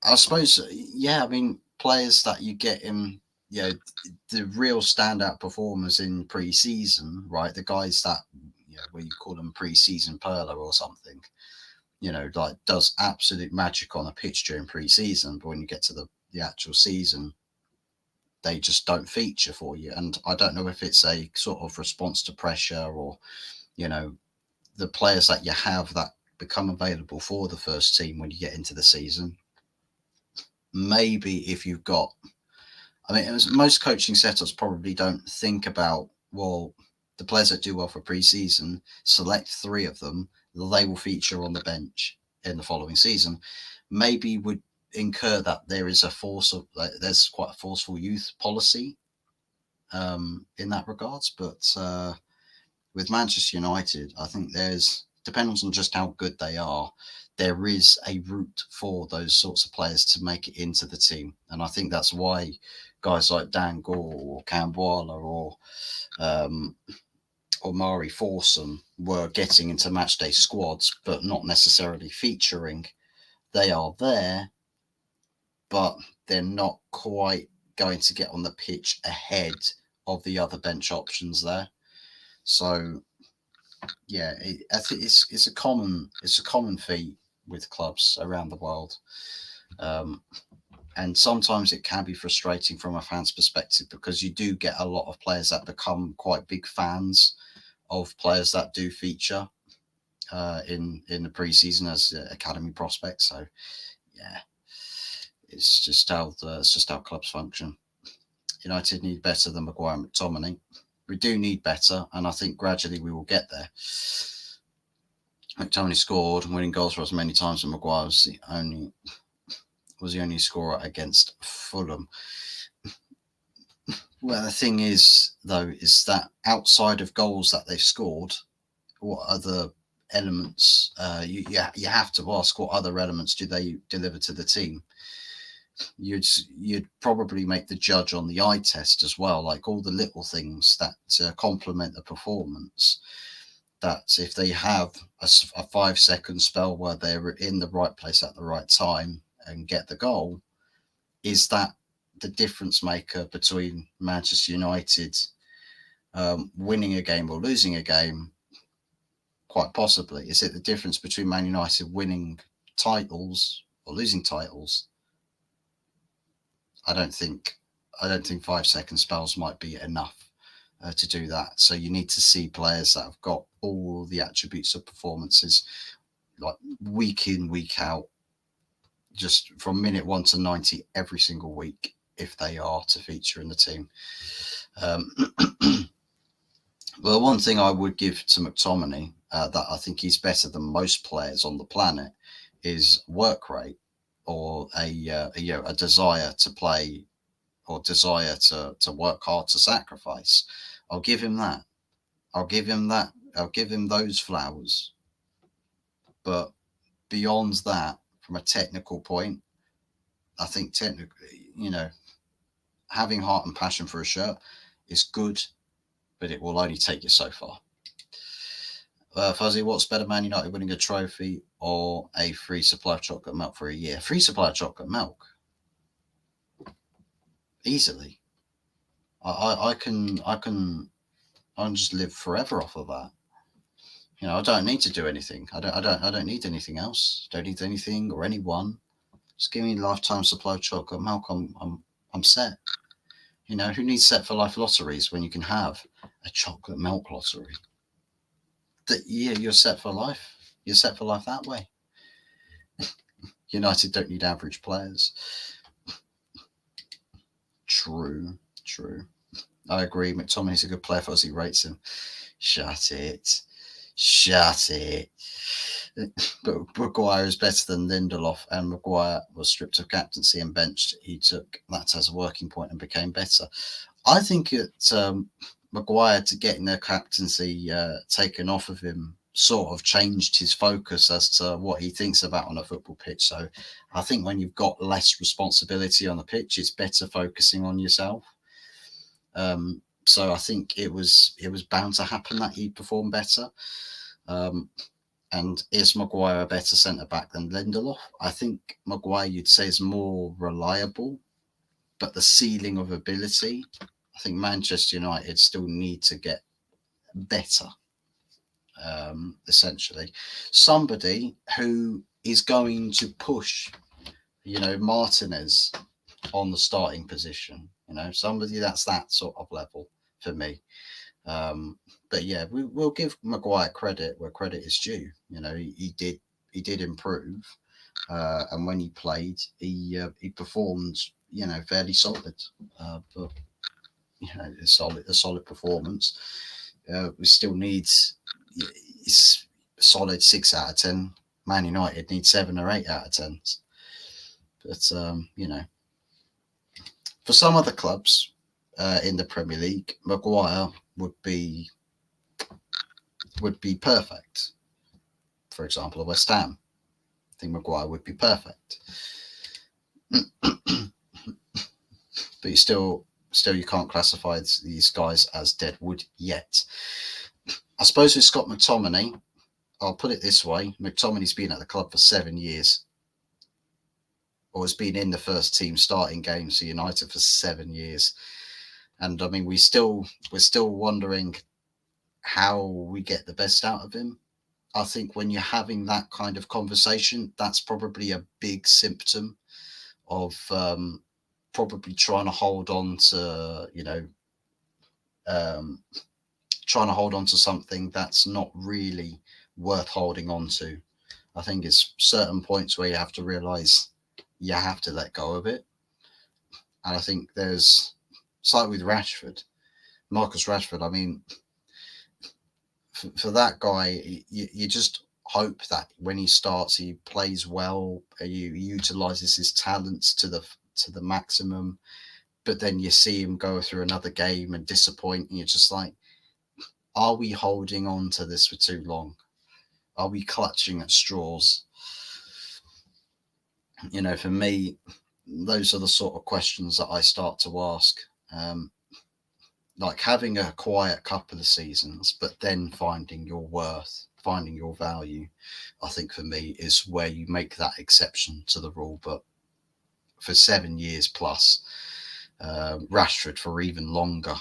A: I suppose, yeah. I mean, players that you get in, the real standout performers in pre-season, right? The guys that, where you call them pre-season Perla or something, like does absolute magic on a pitch during pre-season, but when you get to the actual season, they just don't feature for you. And I don't know if it's a sort of response to pressure or, the players that you have that become available for the first team when you get into the season. Maybe if you've got, most coaching setups probably don't think about, well, the players that do well for pre-season, select 3 of them, they will feature on the bench in the following season. Maybe would incur that there is there's quite a forceful youth policy in that regards. But with Manchester United, I think there's depends on just how good they are. There is a route for those sorts of players to make it into the team, and I think that's why guys like Dan Gore or Kambwala um, or Mari Forsum were getting into matchday squads, but not necessarily featuring. They are there, but they're not quite going to get on the pitch ahead of the other bench options there. So yeah, I think it's a common feat with clubs around the world, and sometimes it can be frustrating from a fan's perspective because you do get a lot of players that become quite big fans of players that do feature in the preseason as academy prospects. So yeah, it's just how clubs function. United need better than Maguire and McTominay. We do need better, and I think gradually we will get there. McTominay scored, winning goals for us many times, and Maguire was the only scorer against Fulham. Well, the thing is, though, is that outside of goals that they've scored, what other elements? You have to ask, what other elements do they deliver to the team? You'd probably make the judge on the eye test as well, like all the little things that complement the performance. That if they have a 5-second spell where they're in the right place at the right time and get the goal, is that the difference maker between Manchester United winning a game or losing a game? Quite possibly. Is it the difference between Man United winning titles or losing titles? I don't think 5-second spells might be enough to do that. So you need to see players that have got all the attributes of performances, like week in, week out, just from minute 1 to 90 every single week, if they are to feature in the team. Well, one thing I would give to McTominay that I think he's better than most players on the planet is work rate, or a desire to play, or desire to work hard, to sacrifice. I'll give him that. I'll give him that. I'll give him those flowers. But beyond that, from a technical point, I think technically, having heart and passion for a shirt is good, but it will only take you so far. Fuzzy, what's better, Man United winning a trophy or a free supply of chocolate milk for a year? Free supply of chocolate milk, easily. I can just live forever off of that. I don't need to do anything. I don't need anything else. Don't need anything or anyone. Just give me a lifetime supply of chocolate milk. I'm set. Who needs set for life lotteries when you can have a chocolate milk lottery? You're set for life. You're set for life that way. United don't need average players. True. I agree. McTominay's a good player. Fuzzy rates him. Shut it. But Maguire is better than Lindelof, and Maguire was stripped of captaincy and benched. He took that as a working point and became better. I think Maguire, to getting the captaincy taken off of him, sort of changed his focus as to what he thinks about on a football pitch. So I think when you've got less responsibility on the pitch, it's better focusing on yourself. So I think it was bound to happen that he performed better. And is Maguire a better centre-back than Lindelof? I think Maguire, you'd say, is more reliable, but the ceiling of ability, I think Manchester United still need to get better, essentially. Somebody who is going to push, Martinez on the starting position, somebody that's that sort of level for me. But yeah, we'll give Maguire credit where credit is due. He did improve, and when he played, he performed, fairly solid. But a solid performance. We still need a solid 6 out of 10. Man United need 7 or 8 out of 10. But for some other clubs in the Premier League, Maguire would be perfect. for example, a West Ham. I think Maguire would be perfect. But you can't classify these guys as dead wood yet. I suppose with Scott McTominay, I'll put it this way: McTominay's been at the club for 7 years, or has been in the first team starting games for United for 7 years, and I mean we're still wondering how we get the best out of him. I think when you're having that kind of conversation, that's probably a big symptom of probably trying to hold on to, trying to hold on to something that's not really worth holding on to. I think it's certain points where you have to realize you have to let go of it. And I think it's like with Marcus Rashford. I mean, for that guy, you just hope that when he starts, he plays well, he utilizes his talents to the maximum. But then you see him go through another game and disappoint, and you're just like, are we holding on to this for too long? Are we clutching at straws? For me, those are the sort of questions that I start to ask. Like having a quiet couple of seasons, but then finding your worth, finding your value, I think for me is where you make that exception to the rule. But for 7 years plus, Rashford for even longer,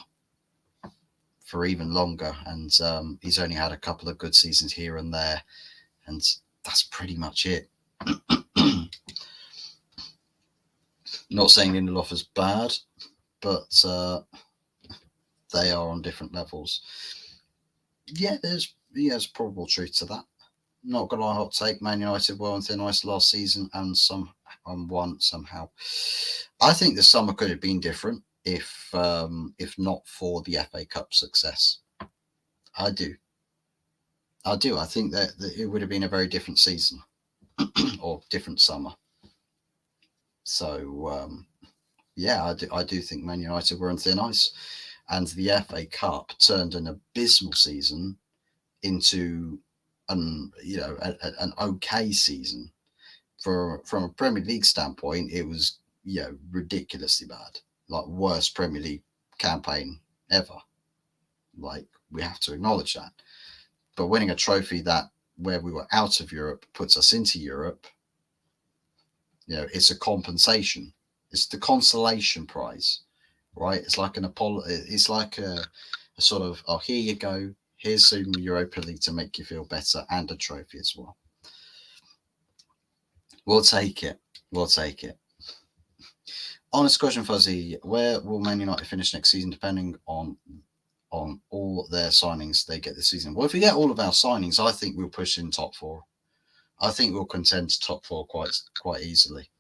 A: and he's only had a couple of good seasons here and there, and that's pretty much it. Not saying Lindelof is bad, but they are on different levels. Yeah, there's probable truth to that. Not gonna lie, hot take. Man United were on thin ice last season and won somehow. I think the summer could have been different if not for the FA Cup success. I do. I think that it would have been a very different season or different summer. So yeah, I do think Man United were on thin ice, and the FA Cup turned an abysmal season into an okay season. From a Premier League standpoint, it was ridiculously bad, like worst Premier League campaign ever. Like, we have to acknowledge that. But winning a trophy where we were out of Europe puts us into Europe. It's a compensation. It's the consolation prize, right? It's like it's like a sort of, oh, here you go. Here's some Europa League to make you feel better, and a trophy as well. We'll take it. Honest question, Fuzzy. Where will Man United finish next season, depending on all their signings they get this season? Well, if we get all of our signings, I think we'll push in top 4. I think we'll contend to top 4 quite easily.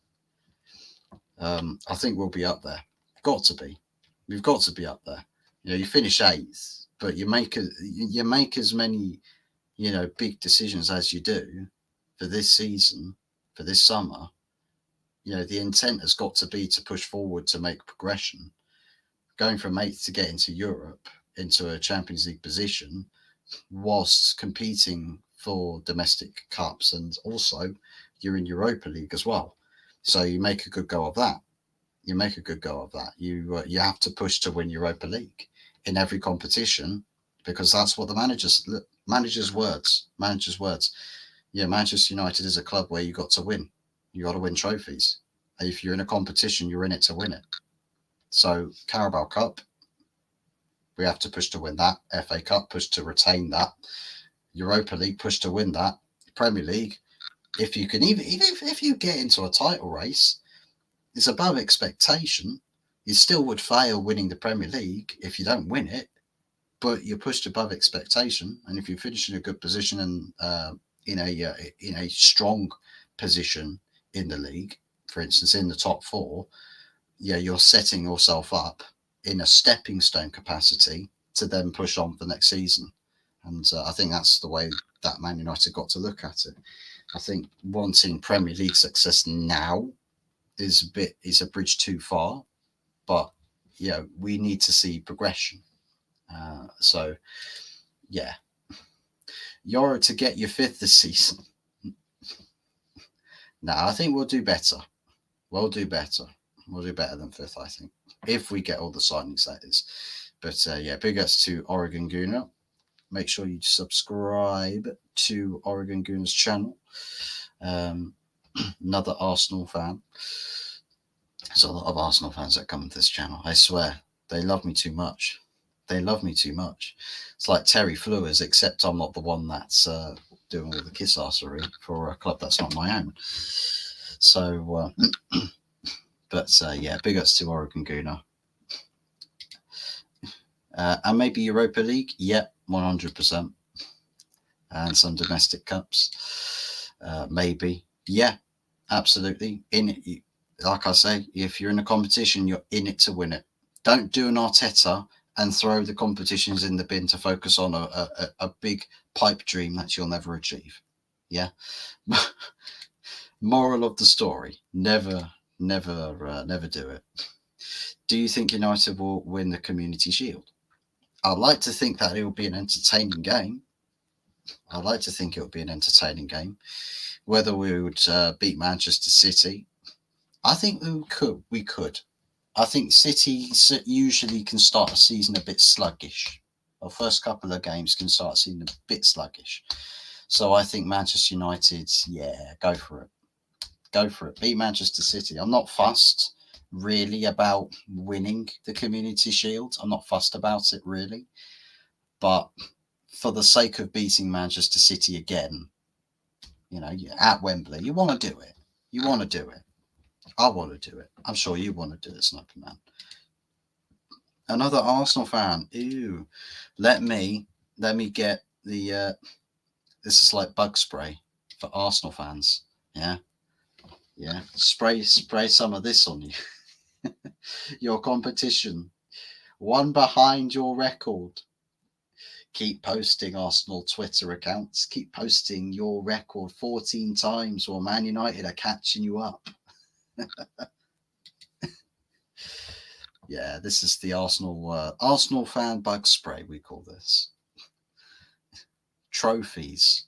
A: I think we'll be up there. We've got to be up there. You finish 8th, but you make as many big decisions as you do for this season, for this summer. The intent has got to be to push forward, to make progression. Going from 8th to get into Europe, into a Champions League position, whilst competing for domestic cups, and also you're in Europa League as well. So you make a good go of that. You have to push to win Europa League in every competition, because that's what the manager's words. Manchester United is a club where you got to win. You got to win trophies. And if you're in a competition, you're in it to win it. So Carabao Cup, we have to push to win that. FA Cup, push to retain that. Europa League, push to win that. Premier League, if you can, even if you get into a title race, it's above expectation. You still would fail winning the Premier League if you don't win it, but you're pushed above expectation. And if you finish in a good position and in a strong position in the league, for instance, in the top 4, you're setting yourself up in a stepping stone capacity to then push on for next season. And I think that's the way that Man United got to look at it. I think wanting Premier League success now is a bridge too far, but we need to see progression. So yeah, Yoro to get your fifth this season. No, I think we'll do better. We'll do better. We'll do better than fifth, I think, if we get all the signings, that is. But yeah, big ups to Oregon Gooner. Make sure you subscribe to Oregon Gooner's channel. Another Arsenal fan. There's a lot of Arsenal fans that come to this channel. I swear, they love me too much. They love me too much. It's like Terry Flewers, except I'm not the one that's doing all the kiss arsery for a club that's not my own. So, but yeah, big ups to Oregon Gooner. And maybe Europa League, yep, 100%. And some domestic cups, maybe, yeah, absolutely. In it, like I say, if you're in a competition, you're in it to win it. Don't do an Arteta and throw the competitions in the bin to focus on a big pipe dream that you'll never achieve. Yeah. Moral of the story: never do it. Do you think United will win the Community Shield? I'd like to think that it will be an entertaining game. I'd like to think it would be an entertaining game. Whether we would beat Manchester City, I think we could. I think City usually can start a season a bit sluggish. The first couple of games can start a season a bit sluggish. So I think Manchester United, yeah, go for it. Go for it. Beat Manchester City. I'm not fussed really about winning the Community Shield. I'm not fussed about it really. But for the sake of beating Manchester City again, at Wembley, you want to do it. You want to do it. I want to do it. I'm sure you want to do it, Sniper Man. Another Arsenal fan. Ew. Let me get the. This is like bug spray for Arsenal fans. Yeah. Yeah. Spray some of this on you. Your competition. One behind your record. Keep posting Arsenal Twitter accounts. Keep posting your record 14 times while Man United are catching you up. Yeah, this is the Arsenal fan bug spray, we call this. Trophies.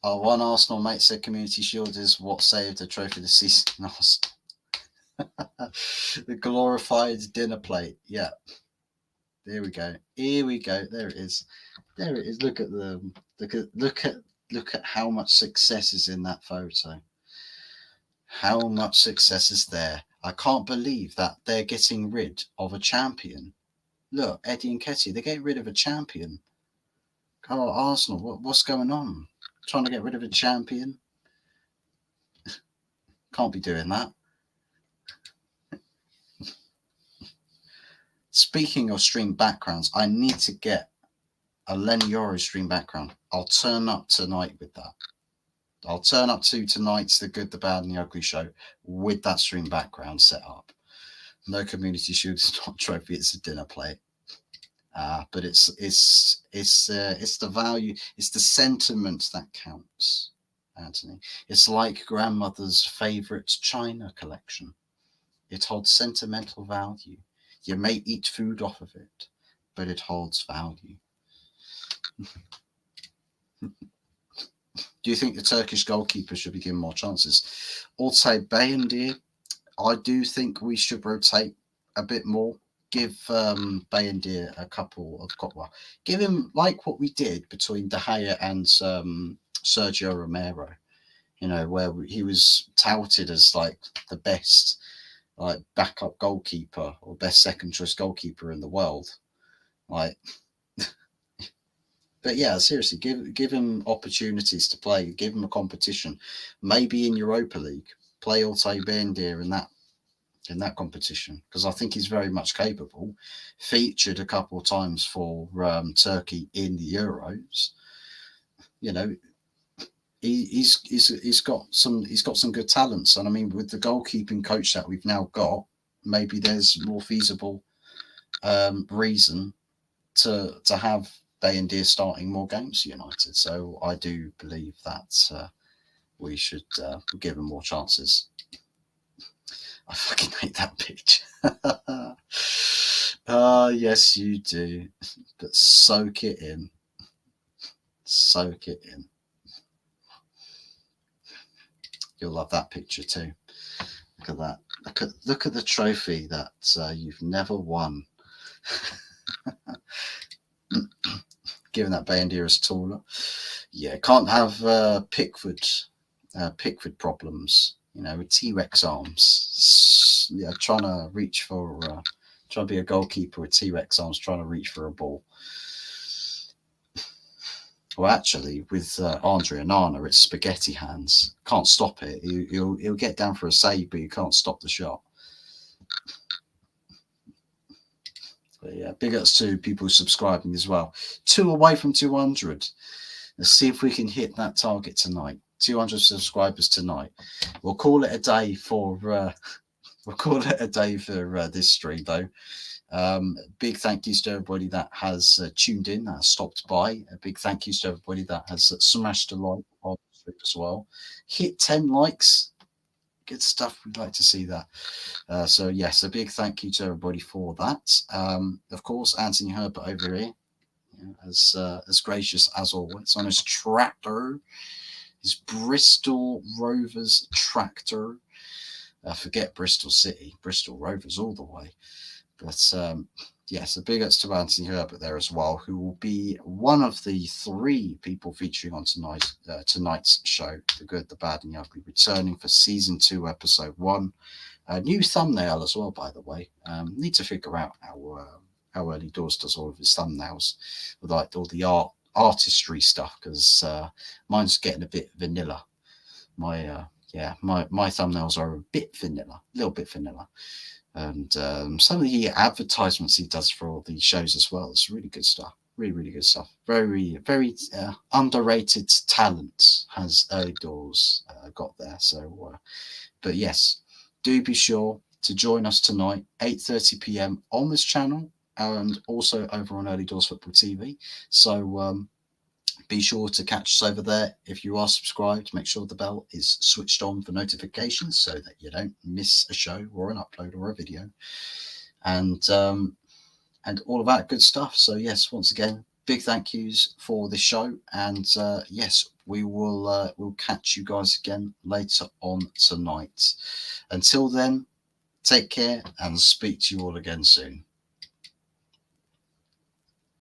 A: One Arsenal mate said Community Shield is what saved the trophy this season. The glorified dinner plate. Yeah. There we go. Here we go. There it is. There it is. Look at how much success is in that photo. How much success is there? I can't believe that they're getting rid of a champion. Look, Eddie and Ketty, they're getting rid of a champion. Oh, Arsenal, what's going on? Trying to get rid of a champion? Can't be doing that. Speaking of stream backgrounds, I need to get a Leny Yoro stream background. I'll turn up tonight with that. I'll turn up to tonight's The Good, the Bad, and the Ugly show with that stream background set up. No Community Shield is not a trophy; it's a dinner plate. But it's the value, it's the sentiment that counts, Anthony. It's like grandmother's favourite china collection. It holds sentimental value. You may eat food off of it, but it holds value. Do you think the Turkish goalkeeper should be given more chances? Altay Bayındır, I do think we should rotate a bit more. Give Bayındır a couple of give him like what we did between De Gea and Sergio Romero, where he was touted as like the best like backup goalkeeper or best second choice goalkeeper in the world. Like, but yeah, seriously, give him opportunities to play, give him a competition. Maybe in Europa League, play Altay Bayındır in that competition, because I think he's very much capable. Featured a couple of times for Turkey in the Euros. He's got some good talents, and I mean, with the goalkeeping coach that we've now got, maybe there's more feasible reason to have Bayındır starting more games for United. So I do believe that we should give him more chances. I fucking hate that pitch. Yeah, Yes, you do. But soak it in. Soak it in. You'll love that picture too. Look at that. Look at the trophy that you've never won. Given that Bandira is taller. Yeah, can't have Pickford problems. You know, with T-Rex arms. Yeah, trying to reach for, trying to be a goalkeeper with T-Rex arms, trying to reach for a ball. Well, actually, with Andre Onana, it's spaghetti hands. Can't stop it. He'll get down for a save, but you can't stop the shot. But yeah, big ups to people subscribing as well. 2 away from 200. Let's see if we can hit that target tonight. 200 subscribers tonight. We'll call it a day for this stream though. Big thank yous to everybody that has tuned in, that has stopped by. A big thank yous to everybody that has smashed a like on the stream as well. Hit 10 likes. Good stuff. We'd like to see that. So yes, a big thank you to everybody for that. Of course, Anthony Herbert over here, as gracious as always on his tractor, his Bristol Rovers tractor. Forget Bristol City, Bristol Rovers all the way. But yes, a big ups to Anthony Herbert there as well, who will be one of the 3 people featuring on tonight's show, The Good, the Bad, and the Ugly, returning for season 2, episode 1. A new thumbnail as well, by the way. Need to figure out how Early Doors does all of his thumbnails, with like all the artistry stuff, because mine's getting a bit vanilla. My thumbnails are a bit vanilla, a little bit vanilla. And some of the advertisements he does for all these shows as well, it's really good stuff. Really, really good stuff. Very, very underrated talent has Early Doors got there. So, but yes, do be sure to join us tonight, 8:30 p.m. on this channel, and also over on Early Doors Football TV. So be sure to catch us over there. If you are subscribed, make sure the bell is switched on for notifications so that you don't miss a show or an upload or a video, and all of that good stuff. So yes, once again, big thank yous for this show, and yes, we'll catch you guys again later on tonight. Until then, take care and speak to you all again soon.